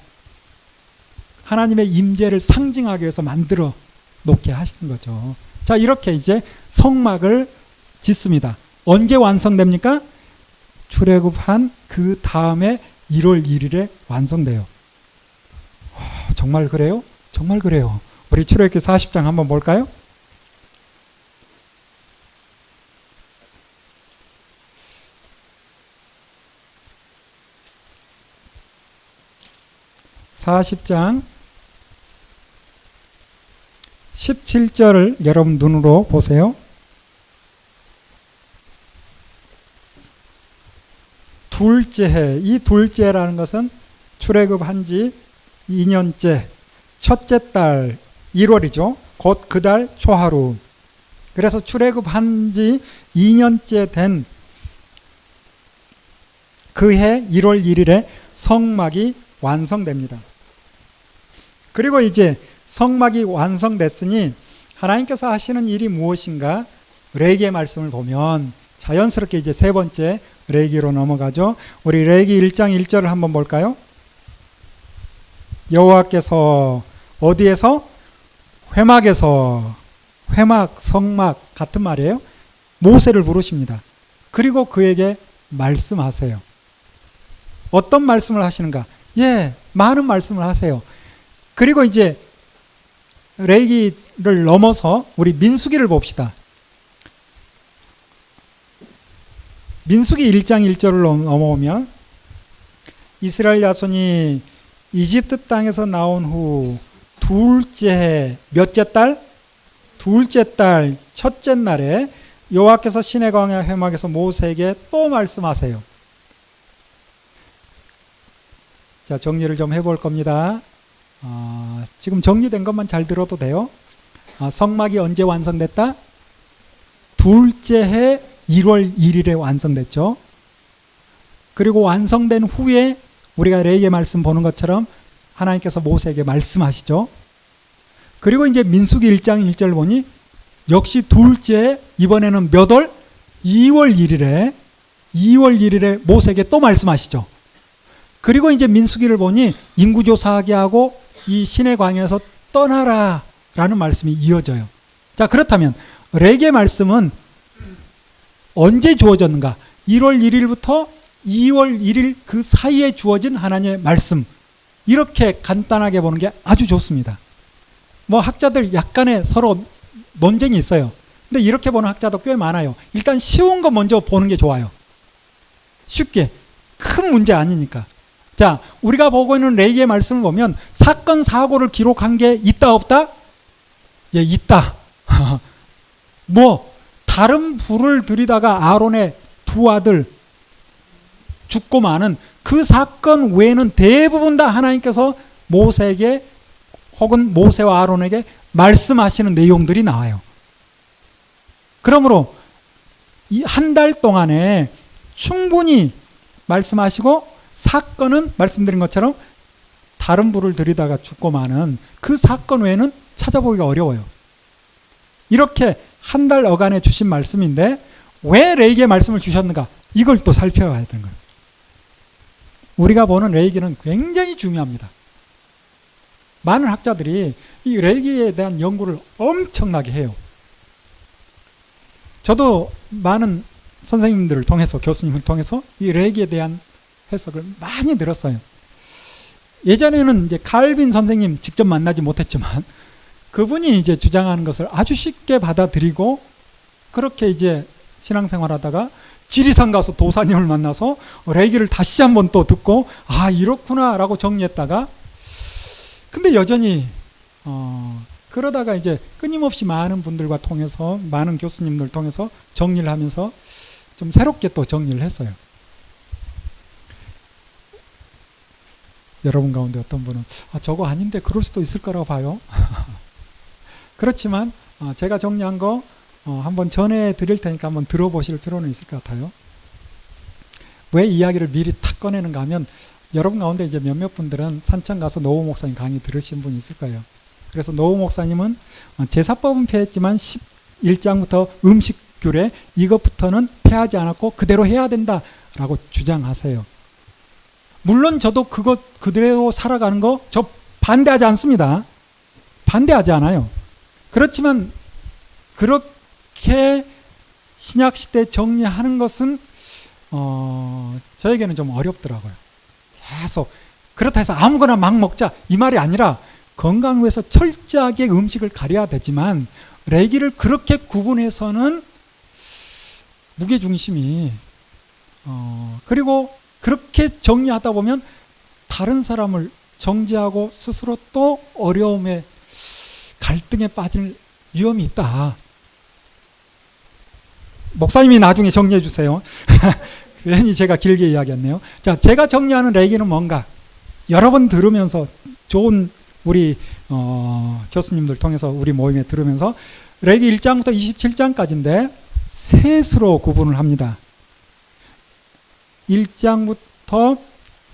하나님의 임재를 상징하기 위해서 만들어 놓게 하시는 거죠. 자, 이렇게 이제 성막을 짓습니다. 언제 완성됩니까? 출애굽한 그 다음에 1월 1일에 완성돼요. 정말 그래요? 정말 그래요. 우리 출애굽기 40장 한번 볼까요? (40장) 17절을 여러분 눈으로 보세요. 둘째 해, 이 둘째 해라는 것은 출애굽한 지 2년째 첫째 달 1월이죠. 곧 그 달 초하루. 그래서 출애굽한 지 2년째 된 그 해 1월 1일에 성막이 완성됩니다. 그리고 이제 성막이 완성됐으니 하나님께서 하시는 일이 무엇인가? 레위기의 말씀을 보면 자연스럽게 이제 세 번째 레위기로 넘어가죠. 우리 레위기 1장 1절을 한번 볼까요? 여호와께서 어디에서? 회막에서, 회막, 성막 같은 말이에요. 모세를 부르십니다. 그리고 그에게 말씀하세요. 어떤 말씀을 하시는가? 예, 많은 말씀을 하세요. 그리고 이제 레위기를 넘어서 우리 민수기를 봅시다. 민수기 1장 1절을 넘어오면 이스라엘 자손이 이집트 땅에서 나온 후 둘째 해 몇째 달? 둘째 달 첫째 날에 여호와께서 시내 광야 회막에서 모세에게 또 말씀하세요. 자, 정리를 좀 해볼 겁니다. 지금 정리된 것만 잘 들어도 돼요. 성막이 언제 완성됐다? 둘째 해 1월 1일에 완성됐죠. 그리고 완성된 후에 우리가 레위기의 말씀 보는 것처럼 하나님께서 모세에게 말씀하시죠. 그리고 이제 민수기 1장 1절 보니 역시 둘째, 이번에는 몇 월? 2월 1일에 모세에게 또 말씀하시죠. 그리고 이제 민수기를 보니 인구조사하게 하고 이 시내 광야에서 떠나라 라는 말씀이 이어져요. 자, 그렇다면 레위기의 말씀은 언제 주어졌는가? 1월 1일부터 2월 1일 그 사이에 주어진 하나님의 말씀, 이렇게 간단하게 보는 게 아주 좋습니다. 뭐 학자들 약간의 서로 논쟁이 있어요. 근데 이렇게 보는 학자도 꽤 많아요. 일단 쉬운 거 먼저 보는 게 좋아요. 쉽게, 큰 문제 아니니까. 자, 우리가 보고 있는 레위기의 말씀을 보면 사건 사고를 기록한 게 있다 없다? 예, 있다. 뭐 다른 불을 들이다가 아론의 두 아들 죽고 마는 그 사건 외에는 대부분 다 하나님께서 모세에게 혹은 모세와 아론에게 말씀하시는 내용들이 나와요. 그러므로 이 한 달 동안에 충분히 말씀하시고 사건은 말씀드린 것처럼 다른 불을 들이다가 죽고 마는 그 사건 외에는 찾아보기가 어려워요. 이렇게 한 달 어간에 주신 말씀인데 왜 레위기의 말씀을 주셨는가? 이걸 또 살펴봐야 되는 거예요. 우리가 보는 레위기는 굉장히 중요합니다. 많은 학자들이 이 레위기에 대한 연구를 엄청나게 해요. 저도 많은 선생님들을 통해서, 교수님을 통해서 이 레위기에 대한 해석을 많이 들었어요. 예전에는 이제 칼빈 선생님 직접 만나지 못했지만 그분이 이제 주장하는 것을 아주 쉽게 받아들이고 그렇게 이제 신앙생활하다가 지리산 가서 도사님을 만나서 레위기를 다시 한번 또 듣고 아 이렇구나라고 정리했다가 근데 여전히 그러다가 이제 끊임없이 많은 분들과 통해서 많은 교수님들 통해서 정리를 하면서 좀 새롭게 또 정리를 했어요. 여러분 가운데 어떤 분은 저거 아닌데 그럴 수도 있을 거라고 봐요. 그렇지만 제가 정리한 거 한번 전해드릴 테니까 한번 들어보실 필요는 있을 것 같아요. 왜 이야기를 미리 탁 꺼내는가 하면 여러분 가운데 이제 몇몇 분들은 산청 가서 노후 목사님 강의 들으신 분이 있을 거예요. 그래서 노후 목사님은 제사법은 폐했지만 11장부터 음식 규례 이것부터는 폐하지 않았고 그대로 해야 된다라고 주장하세요. 물론 저도 그것 그대로 살아가는 거 저 반대하지 않습니다. 반대하지 않아요. 그렇지만 그렇게 신약시대 정리하는 것은 저에게는 좀 어렵더라고요. 계속 그렇다 해서 아무거나 막 먹자 이 말이 아니라 건강을 위해서 철저하게 음식을 가려야 되지만 레위기를 그렇게 구분해서는 무게중심이 그리고 그렇게 정리하다 보면 다른 사람을 정죄하고 스스로 또 어려움에 갈등에 빠질 위험이 있다. 목사님이 나중에 정리해 주세요. 괜히 제가 길게 이야기했네요. 자, 제가 정리하는 레위기는 뭔가 여러 번 들으면서 좋은 우리 교수님들 통해서 우리 모임에 들으면서 레위기 1장부터 27장까지인데 셋으로 구분을 합니다. 1장부터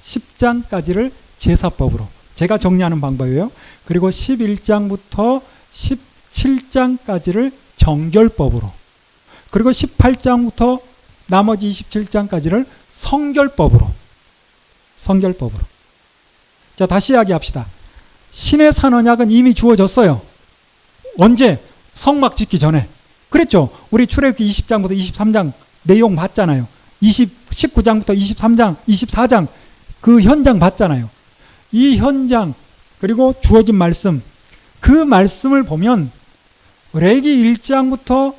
10장까지를 제사법으로 제가 정리하는 방법이에요. 그리고 11장부터 17장까지를 정결법으로 그리고 18장부터 나머지 27장까지를 성결법으로 자, 다시 이야기합시다. 신의 산 언약은 이미 주어졌어요. 언제? 성막 짓기 전에. 그랬죠. 우리 출애굽기 20장부터 23장 내용 봤잖아요. 19장부터 23장, 24장 그 현장 봤잖아요. 이 현장 그리고 주어진 말씀 그 말씀을 보면 레위기 1장부터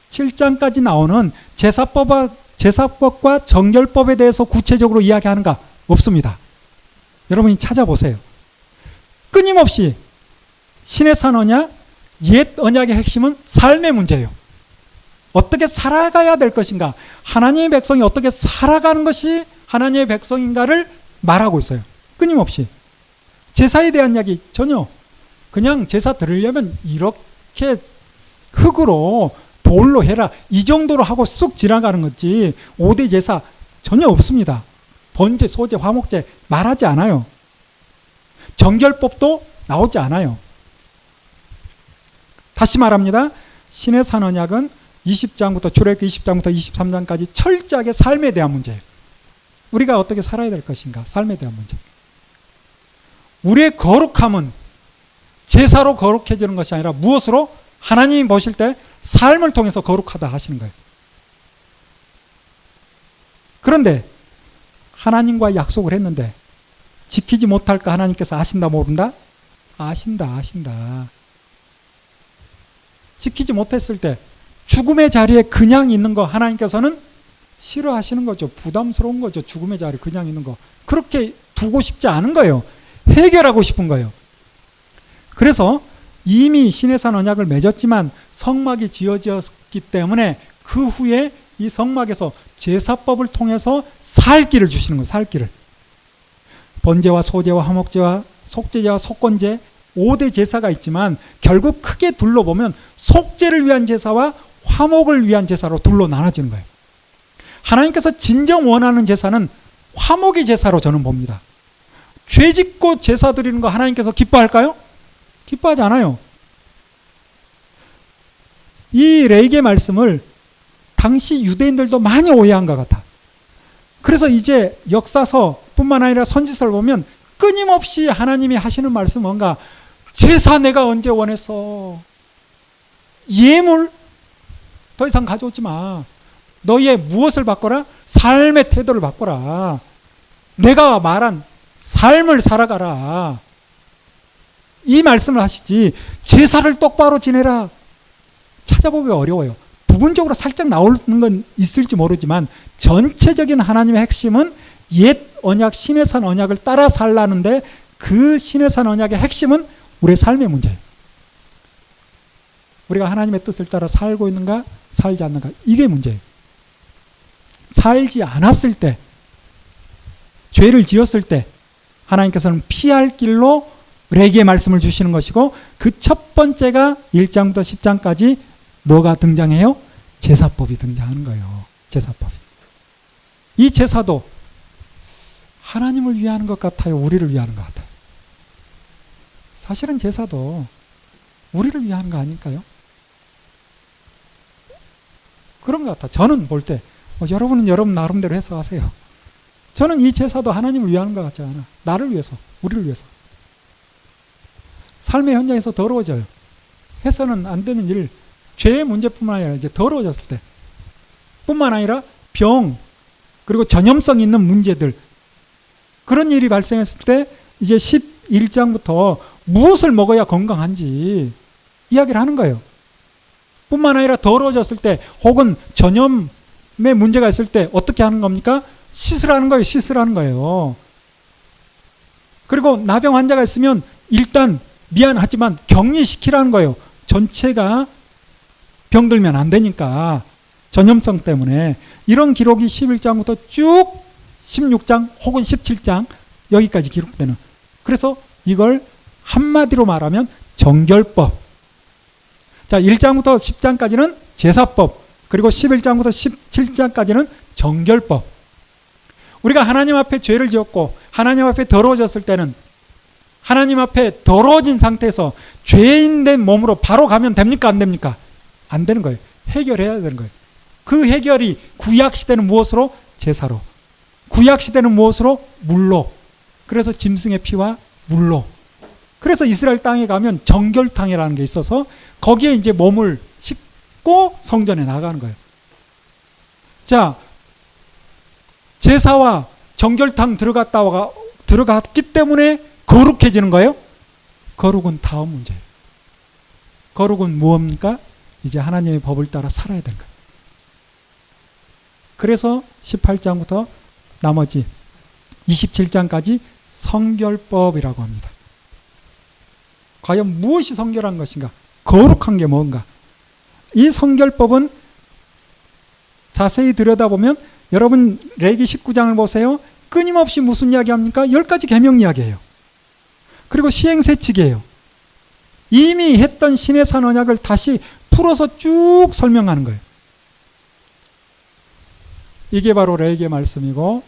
17장까지 나오는 제사법과 정결법에 대해서 구체적으로 이야기하는가? 없습니다. 여러분이 찾아보세요. 끊임없이 신의 산 언약, 옛 언약의 핵심은 삶의 문제예요. 어떻게 살아가야 될 것인가? 하나님의 백성이 어떻게 살아가는 것이 하나님의 백성인가를 말하고 있어요. 끊임없이. 제사에 대한 이야기 전혀. 그냥 제사 드리려면 이렇게 흙으로 돌로 해라. 이 정도로 하고 쑥 지나가는 거지 5대 제사 전혀 없습니다. 번제, 소제, 화목제 말하지 않아요. 정결법도 나오지 않아요. 다시 말합니다. 신의 산 언약은 20장부터 출애굽기 20장부터 23장까지 철저하게 삶에 대한 문제예요. 우리가 어떻게 살아야 될 것인가? 삶에 대한 문제. 우리의 거룩함은 제사로 거룩해지는 것이 아니라 무엇으로? 하나님이 보실 때 삶을 통해서 거룩하다 하시는 거예요. 그런데 하나님과 약속을 했는데 지키지 못할까 하나님께서 아신다 모른다? 아신다. 지키지 못했을 때 죽음의 자리에 그냥 있는 거 하나님께서는 싫어하시는 거죠. 부담스러운 거죠. 죽음의 자리에 그냥 있는 거. 그렇게 두고 싶지 않은 거예요. 해결하고 싶은 거예요. 그래서 이미 신의 산 언약을 맺었지만 성막이 지어졌기 때문에 그 후에 이 성막에서 제사법을 통해서 살 길을 주시는 거예요. 살 길을. 번제와 소제와 화목제와 속죄제와 속건제 5대 제사가 있지만 결국 크게 둘러보면 속죄를 위한 제사와 화목을 위한 제사로 둘로 나눠지는 거예요. 하나님께서 진정 원하는 제사는 화목의 제사로 저는 봅니다. 죄 짓고 제사 드리는 거 하나님께서 기뻐할까요? 기뻐하지 않아요. 이 레위기의 말씀을 당시 유대인들도 많이 오해한 것 같아. 그래서 이제 역사서뿐만 아니라 선지서를 보면 끊임없이 하나님이 하시는 말씀 뭔가 제사 내가 언제 원했어. 예물 더 이상 가져오지 마. 너희의 무엇을 바꿔라? 삶의 태도를 바꿔라. 내가 말한 삶을 살아가라. 이 말씀을 하시지 제사를 똑바로 지내라. 찾아보기 어려워요. 부분적으로 살짝 나오는 건 있을지 모르지만 전체적인 하나님의 핵심은 옛 언약 신의 산 언약을 따라 살라는데 그 신의 산 언약의 핵심은 우리의 삶의 문제예요. 우리가 하나님의 뜻을 따라 살고 있는가 살지 않는가 이게 문제예요. 살지 않았을 때 죄를 지었을 때 하나님께서는 피할 길로 레위기의 말씀을 주시는 것이고 그 첫 번째가 1장부터 10장까지 뭐가 등장해요? 제사법이 등장하는 거예요. 제사법이. 이 제사도 하나님을 위하는 것 같아요? 우리를 위하는 것 같아요? 사실은 제사도 우리를 위하는 거 아닐까요? 그런 것 같아. 저는 볼 때 여러분은 여러분 나름대로 해서 하세요. 저는 이 제사도 하나님을 위하는 것 같지 않아. 나를 위해서, 우리를 위해서. 삶의 현장에서 더러워져요. 해서는 안 되는 일, 죄의 문제뿐만 아니라 이제 더러워졌을 때 뿐만 아니라 병 그리고 전염성 있는 문제들 그런 일이 발생했을 때 이제 11장부터 무엇을 먹어야 건강한지 이야기를 하는 거예요. 뿐만 아니라 더러워졌을 때 혹은 전염의 문제가 있을 때 어떻게 하는 겁니까? 씻으라는 거예요. 씻으라는 거예요. 그리고 나병 환자가 있으면 일단 미안하지만 격리시키라는 거예요. 전체가 병들면 안 되니까 전염성 때문에 이런 기록이 11장부터 쭉 16장 혹은 17장 여기까지 기록되는 그래서 이걸 한마디로 말하면 정결법 자 1장부터 10장까지는 제사법 그리고 11장부터 17장까지는 정결법 우리가 하나님 앞에 죄를 지었고 하나님 앞에 더러워졌을 때는 하나님 앞에 더러워진 상태에서 죄인 된 몸으로 바로 가면 됩니까? 안 됩니까? 안 되는 거예요. 해결해야 되는 거예요. 그 해결이 구약시대는 무엇으로? 제사로. 구약시대는 무엇으로? 물로. 그래서 짐승의 피와 물로. 그래서 이스라엘 땅에 가면 정결탕이라는 게 있어서 거기에 이제 몸을 씻고 성전에 나가는 거예요. 자, 제사와 정결탕 들어갔기 때문에 거룩해지는 거예요? 거룩은 다음 문제예요. 거룩은 무엇입니까? 이제 하나님의 법을 따라 살아야 되는 거예요. 그래서 18장부터 나머지 27장까지 성결법이라고 합니다. 과연 무엇이 성결한 것인가? 거룩한 게 뭔가? 이 성결법은 자세히 들여다보면 여러분 레위기 19장을 보세요. 끊임없이 무슨 이야기합니까? 10가지 계명 이야기예요. 그리고 시행세칙이에요. 이미 했던 신의 산 언약을 다시 풀어서 쭉 설명하는 거예요. 이게 바로 레위기의 말씀이고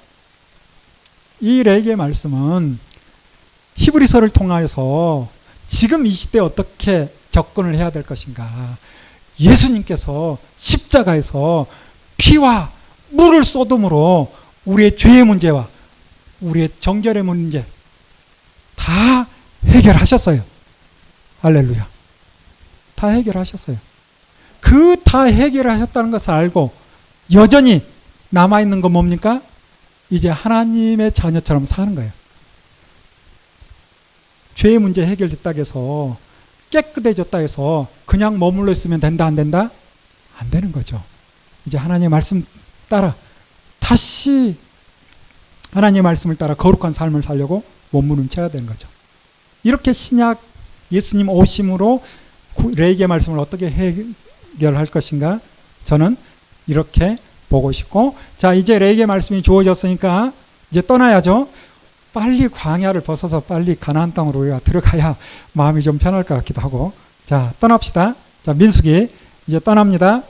이 레위기의 말씀은 히브리서를 통하여서 지금 이 시대에 어떻게 접근을 해야 될 것인가 예수님께서 십자가에서 피와 물을 쏟음으로 우리의 죄의 문제와 우리의 정결의 문제 다 해결하셨어요. 할렐루야. 다 해결하셨어요. 그 다 해결하셨다는 것을 알고 여전히 남아있는 건 뭡니까? 이제 하나님의 자녀처럼 사는 거예요. 죄의 문제 해결됐다고 해서 깨끗해졌다 해서 그냥 머물러 있으면 된다 안 된다? 안 되는 거죠. 이제 하나님의 말씀 따라 다시 하나님의 말씀을 따라 거룩한 삶을 살려고 몸부림쳐야 되는 거죠. 이렇게 신약 예수님 오심으로 레위기의 말씀을 어떻게 해결할 것인가 저는 이렇게 보고 싶고 자 이제 레위기의 말씀이 주어졌으니까 이제 떠나야죠. 빨리 광야를 벗어서 빨리 가나안 땅으로 우리가 들어가야 마음이 좀 편할 것 같기도 하고. 자, 떠납시다. 자, 민수기 이제 떠납니다.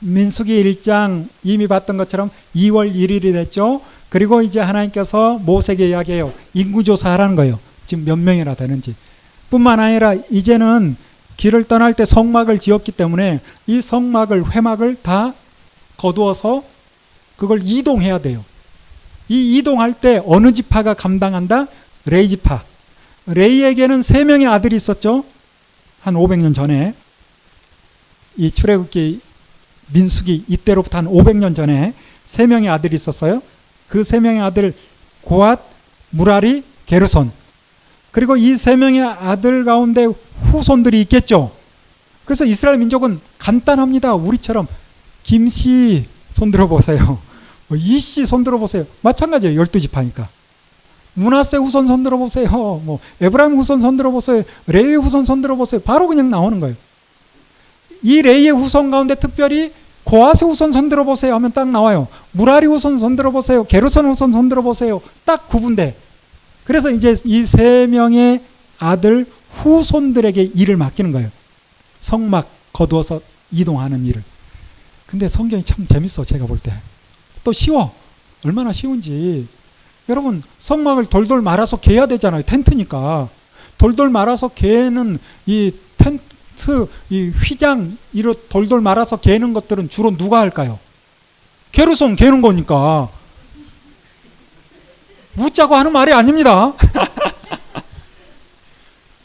민수기 1장 이미 봤던 것처럼 2월 1일이 됐죠. 그리고 이제 하나님께서 모세에게 이야기해요. 인구조사 하라는 거예요. 지금 몇 명이나 되는지. 뿐만 아니라 이제는 길을 떠날 때 성막을 지었기 때문에 이 성막을, 회막을 다 거두어서 그걸 이동해야 돼요. 이 이동할 때 어느 지파가 감당한다? 레위 지파. 레위에게는 3명의 아들이 있었죠. 한 500년 전에. 이 출애굽기, 민수기 이때로부터 한 500년 전에 3명의 아들이 있었어요. 그 3명의 아들 고앗, 무라리, 게르손. 그리고 이 3명의 아들 가운데 후손들이 있겠죠. 그래서 이스라엘 민족은 간단합니다. 우리처럼 김씨 손 들어보세요. 이씨 손 들어보세요. 마찬가지예요. 12지파니까. 므낫세 후손 손 들어보세요. 뭐 에브라임 후손 손 들어보세요. 레위 후손 손 들어보세요. 바로 그냥 나오는 거예요. 이 레위의 후손 가운데 특별히 고앗의 후손 손 들어보세요 하면 딱 나와요. 무라리 후손 손 들어보세요. 게르손 후손 손 들어보세요. 딱 구분돼. 그래서 이제 이 3명의 아들 후손들에게 일을 맡기는 거예요. 성막 거두어서 이동하는 일을. 근데 성경이 참 재밌어. 제가 볼 때. 또 쉬워. 얼마나 쉬운지. 여러분, 성막을 돌돌 말아서 개야 되잖아요. 텐트니까. 돌돌 말아서 개는 이 텐트, 이 휘장, 이로 돌돌 말아서 개는 것들은 주로 누가 할까요? 게르손 개는 거니까. 묻자고 하는 말이 아닙니다.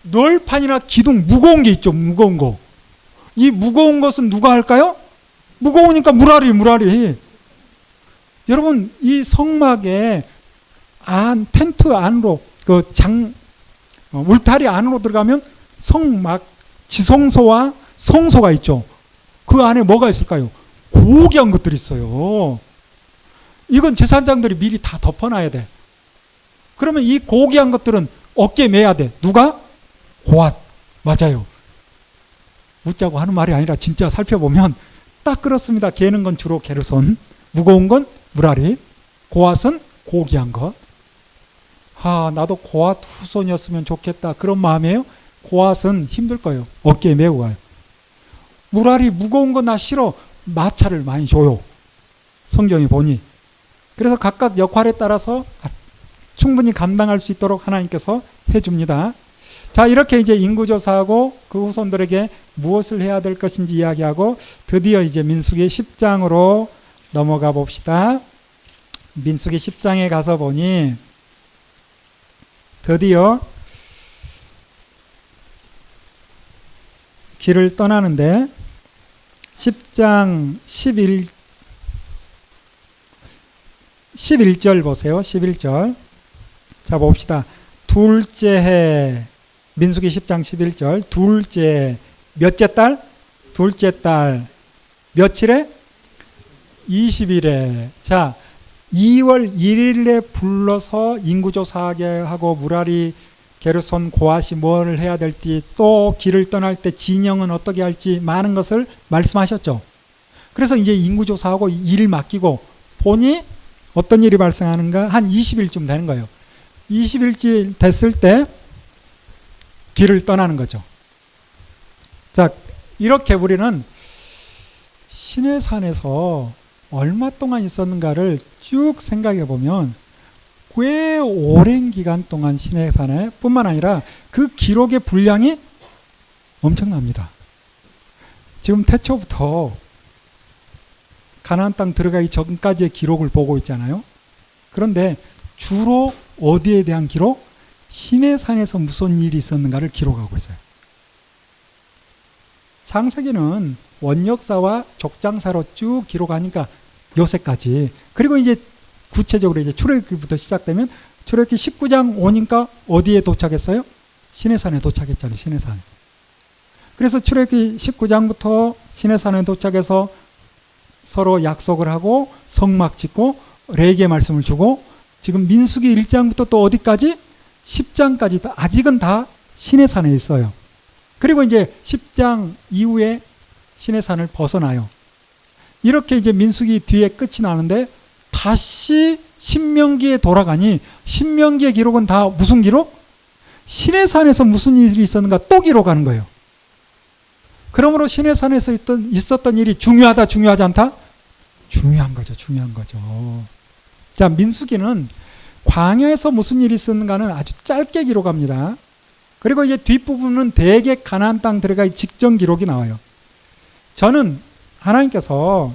널판이나 기둥, 무거운 게 있죠. 무거운 거. 이 무거운 것은 누가 할까요? 무거우니까 무라리. 여러분, 이 성막에 텐트 안으로, 울타리 안으로 들어가면 성막, 지성소와 성소가 있죠. 그 안에 뭐가 있을까요? 고귀한 것들이 있어요. 이건 제사장들이 미리 다 덮어놔야 돼. 그러면 이 고귀한 것들은 어깨에 매야 돼. 누가? 고앗. 맞아요. 묻자고 하는 말이 아니라 진짜 살펴보면 딱 그렇습니다. 개는 건 주로 게르손, 무거운 건 무라리, 고앗은 고귀한 것. 나도 고앗 후손이었으면 좋겠다. 그런 마음이에요. 고앗은 힘들 거예요. 어깨에 메고 가요. 무라리 무거운 거 나 싫어. 마차를 많이 줘요. 성경이 보니. 그래서 각각 역할에 따라서 충분히 감당할 수 있도록 하나님께서 해줍니다. 자, 이렇게 이제 인구조사하고 그 후손들에게 무엇을 해야 될 것인지 이야기하고 드디어 이제 민수기 10장으로 넘어가 봅시다. 민수기 10장에 가서 보니 드디어 길을 떠나는데 10장 11절 보세요. 11절. 자, 봅시다. 둘째 해, 민수기 10장 11절. 둘째 해, 몇째 달? 둘째 달. 며칠에? 20일에. 자, 2월 1일에 불러서 인구조사하게 하고 무라리, 게르손, 고앗이 뭘 해야 될지, 또 길을 떠날 때 진영은 어떻게 할지 많은 것을 말씀하셨죠. 그래서 이제 인구조사하고 일 맡기고 보니 어떤 일이 발생하는가? 한 20일쯤 되는 거예요. 20일쯤 됐을 때 길을 떠나는 거죠. 자, 이렇게 우리는 시내산에서 얼마 동안 있었는가를 쭉 생각해 보면 꽤 오랜 기간 동안 시내산에 뿐만 아니라 그 기록의 분량이 엄청납니다. 지금 태초부터 가나안 땅 들어가기 전까지의 기록을 보고 있잖아요. 그런데 주로 어디에 대한 기록? 시내산에서 무슨 일이 있었는가를 기록하고 있어요. 창세기는 원역사와 족장사로 쭉 기록하니까 요새까지. 그리고 이제 구체적으로 이제 출애굽기부터 시작되면 출애굽기 19장 오니까 어디에 도착했어요? 시내산에 도착했잖아요. 시내산. 그래서 출애굽기 19장부터 시내산에 도착해서 서로 약속을 하고 성막 짓고 레위기의 말씀을 주고 지금 민수기 1장부터 또 어디까지? 10장까지 아직은 다 시내산에 있어요. 그리고 이제 10장 이후에 시내산을 벗어나요. 이렇게 이제 민수기 뒤에 끝이 나는데 다시 신명기에 돌아가니 신명기의 기록은 다 무슨 기록? 시내산에서 무슨 일이 있었는가 또 기록하는 거예요. 그러므로 시내산에서 있었던 일이 중요하다, 중요하지 않다? 중요한 거죠, 중요한 거죠. 자, 민수기는 광야에서 무슨 일이 있었는가는 아주 짧게 기록합니다. 그리고 이제 뒷부분은 대개 가나안 땅 들어가기 직전 기록이 나와요. 저는 하나님께서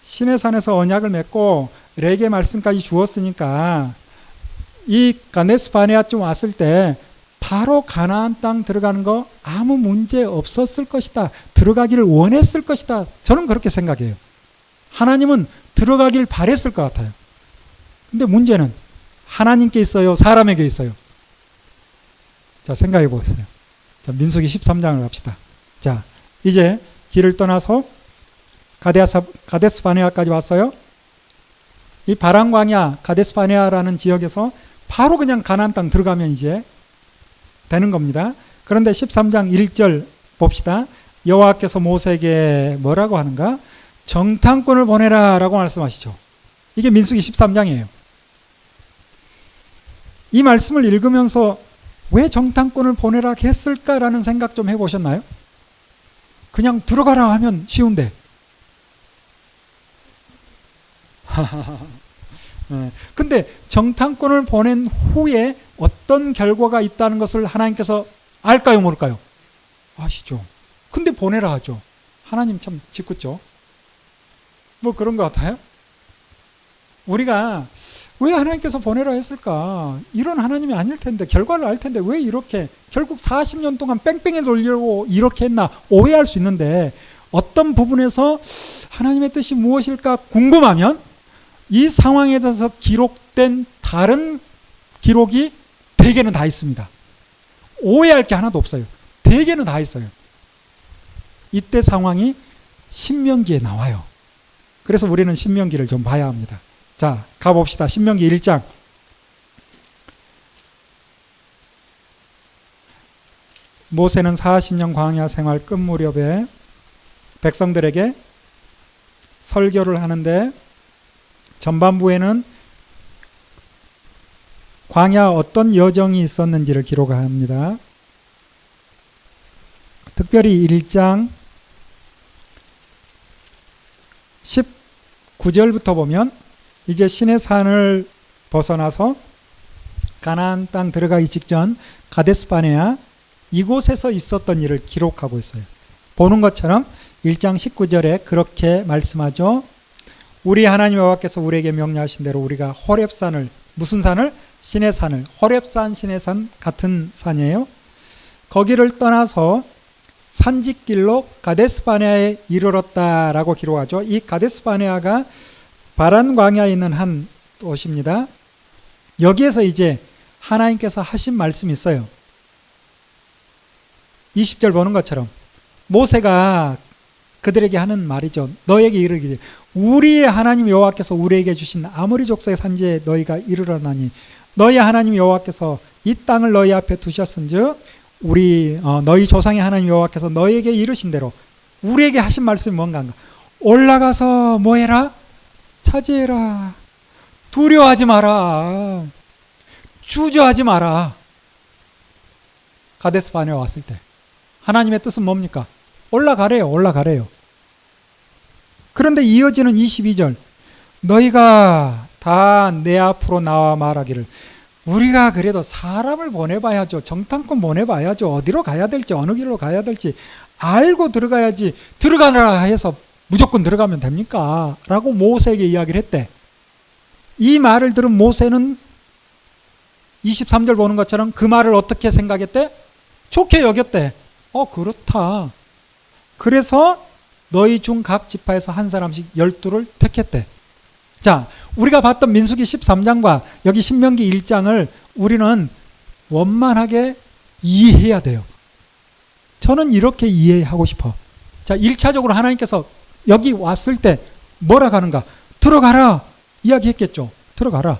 시내산에서 언약을 맺고 레게 말씀까지 주었으니까 이 가데스 바네아쯤 왔을 때 바로 가나안 땅 들어가는 거 아무 문제 없었을 것이다. 들어가기를 원했을 것이다. 저는 그렇게 생각해요. 하나님은 들어가길 바랬을 것 같아요. 근데 문제는 하나님께 있어요? 사람에게 있어요? 자, 생각해 보세요. 자, 민수기 13장을 갑시다. 자, 이제 길을 떠나서 가데스 바네아까지 왔어요. 이 바람 광야 가데스 바네아라는 지역에서 바로 그냥 가나안 땅 들어가면 이제 되는 겁니다. 그런데 13장 1절 봅시다. 여호와께서 모세에게 뭐라고 하는가? 정탐꾼을 보내라 라고 말씀하시죠. 이게 민수기 13장이에요. 이 말씀을 읽으면서 왜 정탐꾼을 보내라 했을까라는 생각 좀 해보셨나요? 그냥 들어가라 하면 쉬운데. 근데 정탐꾼을 보낸 후에 어떤 결과가 있다는 것을 하나님께서 알까요, 모를까요? 아시죠. 근데 보내라 하죠. 하나님 참 짓궂죠. 뭐 그런 것 같아요. 우리가 왜 하나님께서 보내라 했을까? 이런 하나님이 아닐 텐데, 결과를 알 텐데 왜 이렇게 결국 40년 동안 뺑뺑이 돌려고 이렇게 했나 오해할 수 있는데, 어떤 부분에서 하나님의 뜻이 무엇일까 궁금하면 이 상황에 대해서 기록된 다른 기록이 대개는 다 있습니다. 오해할 게 하나도 없어요. 대개는 다 있어요. 이때 상황이 신명기에 나와요. 그래서 우리는 신명기를 좀 봐야 합니다. 자, 가봅시다. 신명기 1장. 모세는 40년 광야 생활 끝 무렵에 백성들에게 설교를 하는데, 전반부에는 광야 어떤 여정이 있었는지를 기록합니다. 특별히 1장 19절부터 보면 이제 시내산을 벗어나서 가나안 땅 들어가기 직전 가데스 바네아 이곳에서 있었던 일을 기록하고 있어요. 보는 것처럼 1장 19절에 그렇게 말씀하죠. 우리 하나님 여호와께서 우리에게 명령하신 대로 우리가 호렙산을, 무슨 산을? 시내산을, 호렙산, 시내산 같은 산이에요. 거기를 떠나서 산직길로 가데스 바네아에 이르렀다라고 기록하죠. 이 가데스 바네아가 바란 광야에 있는 한 도시입니다. 여기에서 이제 하나님께서 하신 말씀이 있어요. 20절 보는 것처럼 모세가 그들에게 하는 말이죠. 너에게 이르기를 우리의 하나님 여호와께서 우리에게 주신 아모리 족속의 산지에 너희가 이르러나니 너희 하나님 여호와께서 이 땅을 너희 앞에 두셨은즉 너희 조상의 하나님 여호와께서 너희에게 이르신 대로 우리에게 하신 말씀이 뭔가? 올라가서 뭐 해라? 차지해라. 두려워하지 마라. 주저하지 마라. 가데스 바네아 왔을 때 하나님의 뜻은 뭡니까? 올라가래요. 올라가래요. 그런데 이어지는 22절 너희가 다 내 앞으로 나와 말하기를 우리가 그래도 사람을 보내봐야죠. 정탐꾼 보내봐야죠. 어디로 가야 될지 어느 길로 가야 될지 알고 들어가야지 들어가라 해서 무조건 들어가면 됩니까? 라고 모세에게 이야기를 했대. 이 말을 들은 모세는 23절 보는 것처럼 그 말을 어떻게 생각했대? 좋게 여겼대. 그렇다. 그래서 너희 중 각 지파에서 한 사람씩 12를 택했대. 자, 우리가 봤던 민수기 13장과 여기 신명기 1장을 우리는 원만하게 이해해야 돼요. 저는 이렇게 이해하고 싶어. 자, 1차적으로 하나님께서 여기 왔을 때 뭐라 하는가? 들어가라 이야기했겠죠. 들어가라.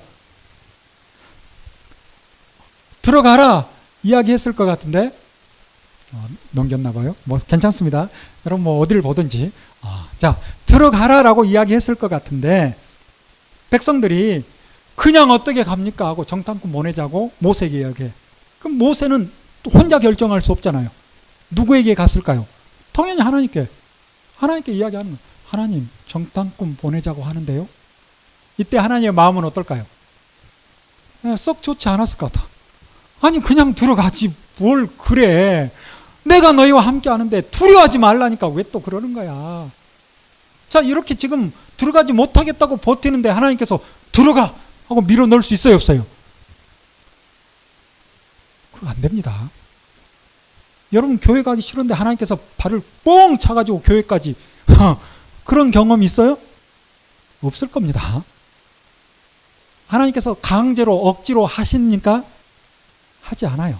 들어가라 이야기했을 것 같은데 넘겼나 봐요. 뭐 괜찮습니다. 여러분 뭐 어디를 보든지 자, 들어가라라고 이야기했을 것 같은데 백성들이 그냥 어떻게 갑니까 하고 정탐꾼 보내자고 모세에게 이야기해. 그럼 모세는 또 혼자 결정할 수 없잖아요. 누구에게 갔을까요? 당연히 하나님께 이야기하는 거예요. 하나님, 정탐꾼 보내자고 하는데요. 이때 하나님의 마음은 어떨까요? 썩 좋지 않았을 것 같아. 아니 그냥 들어가지 뭘 그래. 내가 너희와 함께 하는데 두려워하지 말라니까 왜 또 그러는 거야. 자, 이렇게 지금 들어가지 못하겠다고 버티는데 하나님께서 들어가 하고 밀어 넣을 수 있어요, 없어요? 그거 안 됩니다. 여러분 교회 가기 싫은데 하나님께서 발을 뻥 차가지고 교회까지 그런 경험 있어요? 없을 겁니다. 하나님께서 강제로 억지로 하십니까? 하지 않아요.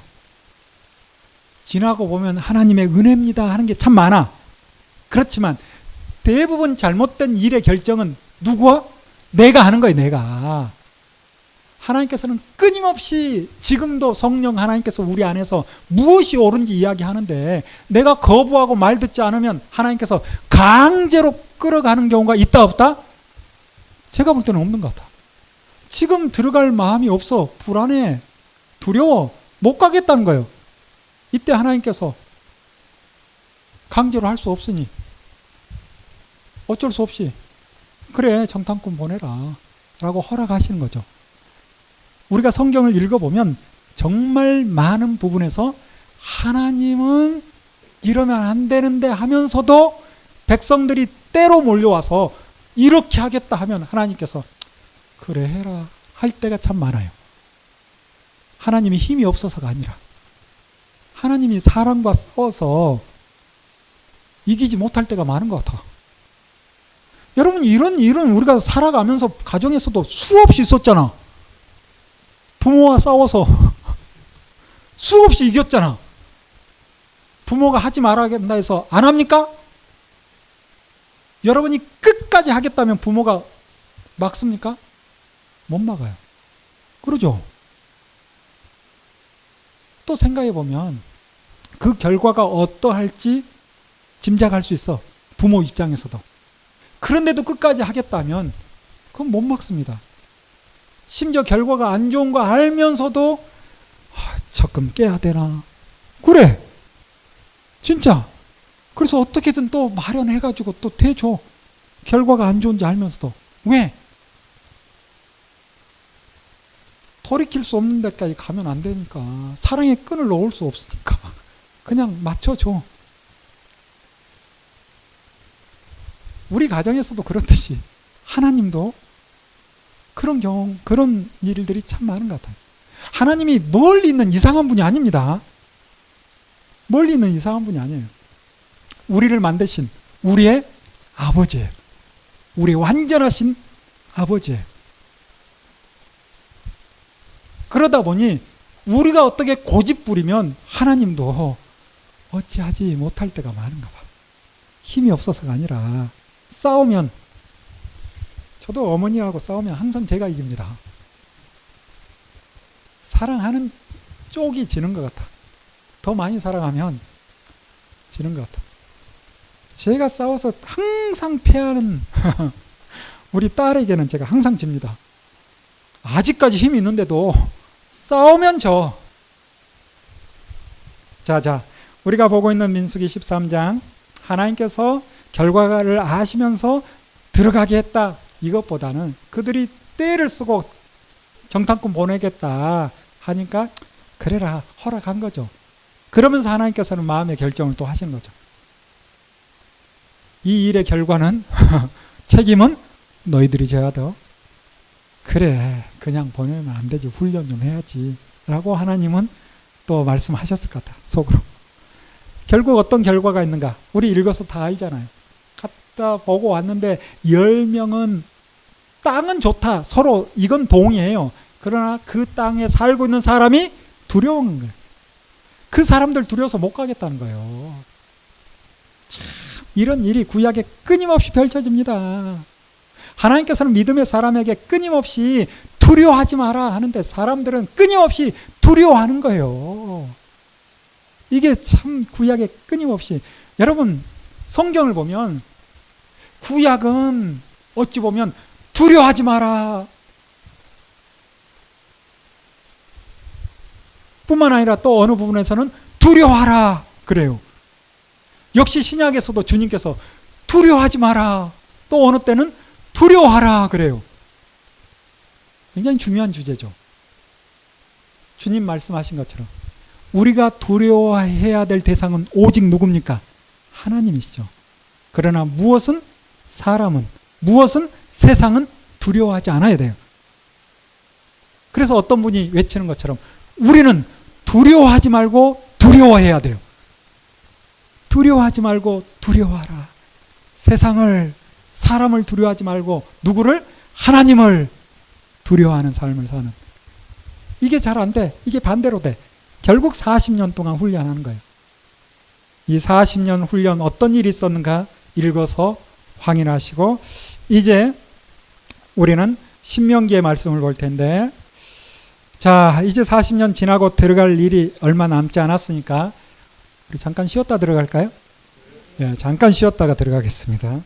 지나고 보면 하나님의 은혜입니다 하는 게 참 많아. 그렇지만 대부분 잘못된 일의 결정은 누구와? 내가 하는 거예요. 내가. 하나님께서는 끊임없이 지금도 성령 하나님께서 우리 안에서 무엇이 옳은지 이야기하는데 내가 거부하고 말 듣지 않으면 하나님께서 강제로 끌어가는 경우가 있다 없다? 제가 볼 때는 없는 것 같아. 지금 들어갈 마음이 없어. 불안해. 두려워. 못 가겠다는 거예요. 이때 하나님께서 강제로 할 수 없으니 어쩔 수 없이 그래 정탐꾼 보내라 라고 허락하시는 거죠. 우리가 성경을 읽어보면 정말 많은 부분에서 하나님은 이러면 안 되는데 하면서도 백성들이 때로 몰려와서 이렇게 하겠다 하면 하나님께서 그래 해라 할 때가 참 많아요. 하나님이 힘이 없어서가 아니라 하나님이 사람과 싸워서 이기지 못할 때가 많은 것 같아. 여러분 이런 일은 우리가 살아가면서 가정에서도 수없이 있었잖아. 부모와 싸워서 수없이 이겼잖아. 부모가 하지 말아야 된다 해서 안 합니까? 여러분이 끝까지 하겠다면 부모가 막습니까? 못 막아요. 그러죠? 또 생각해 보면 그 결과가 어떠할지 짐작할 수 있어. 부모 입장에서도. 그런데도 끝까지 하겠다면 그건 못 막습니다. 심지어 결과가 안 좋은 거 알면서도 적금 깨야 되나. 그래. 진짜. 그래서 어떻게든 또 마련해가지고 또 대줘. 결과가 안 좋은지 알면서도. 왜? 돌이킬 수 없는 데까지 가면 안 되니까. 사랑의 끈을 놓을 수 없으니까. 그냥 맞춰줘. 우리 가정에서도 그렇듯이 하나님도 그런 경우, 그런 일들이 참 많은 것 같아요. 하나님이 멀리 있는 이상한 분이 아닙니다. 멀리 있는 이상한 분이 아니에요. 우리를 만드신 우리의 아버지예요. 우리 완전하신 아버지예요. 그러다 보니 우리가 어떻게 고집 부리면 하나님도 어찌하지 못할 때가 많은가 봐. 힘이 없어서가 아니라 싸우면, 저도 어머니하고 싸우면 항상 제가 이깁니다. 사랑하는 쪽이 지는 것 같아. 더 많이 사랑하면 지는 것 같아. 제가 싸워서 항상 패하는 우리 딸에게는 제가 항상 집니다. 아직까지 힘이 있는데도 싸우면 져. 자, 우리가 보고 있는 민수기 13장, 하나님께서 결과를 아시면서 들어가게 했다. 이것보다는 그들이 때를 쓰고 정탐꾼 보내겠다 하니까 그래라 허락한 거죠. 그러면서 하나님께서는 마음의 결정을 또 하신 거죠. 이 일의 결과는 책임은 너희들이 져야 돼. 그래 그냥 보내면 안 되지. 훈련 좀 해야지 라고 하나님은 또 말씀하셨을 것 같아. 속으로. 결국 어떤 결과가 있는가? 우리 읽어서 다 알잖아요. 갔다 보고 왔는데 10명은 땅은 좋다. 서로 이건 동의해요. 그러나 그 땅에 살고 있는 사람이 두려운 거예요. 그 사람들 두려워서 못 가겠다는 거예요. 참 이런 일이 구약에 끊임없이 펼쳐집니다. 하나님께서는 믿음의 사람에게 끊임없이 두려워하지 마라 하는데 사람들은 끊임없이 두려워하는 거예요. 이게 참 구약에 끊임없이. 여러분 성경을 보면 구약은 어찌 보면 두려워하지 마라. 뿐만 아니라 또 어느 부분에서는 두려워하라 그래요. 역시 신약에서도 주님께서 두려워하지 마라, 또 어느 때는 두려워하라 그래요. 굉장히 중요한 주제죠. 주님 말씀하신 것처럼 우리가 두려워해야 될 대상은 오직 누굽니까? 하나님이시죠. 그러나 무엇은 사람은, 무엇은 세상은 두려워하지 않아야 돼요. 그래서 어떤 분이 외치는 것처럼 우리는 두려워하지 말고 두려워해야 돼요. 두려워하지 말고 두려워하라. 세상을, 사람을 두려워하지 말고 누구를? 하나님을 두려워하는 삶을 사는. 이게 잘 안 돼. 이게 반대로 돼. 결국 40년 동안 훈련하는 거예요. 이 40년 훈련 어떤 일이 있었는가 읽어서 확인하시고, 이제 우리는 신명기의 말씀을 볼 텐데, 자, 이제 40년 지나고 들어갈 일이 얼마 남지 않았으니까 우리 잠깐 쉬었다 들어갈까요? 네, 잠깐 쉬었다가 들어가겠습니다.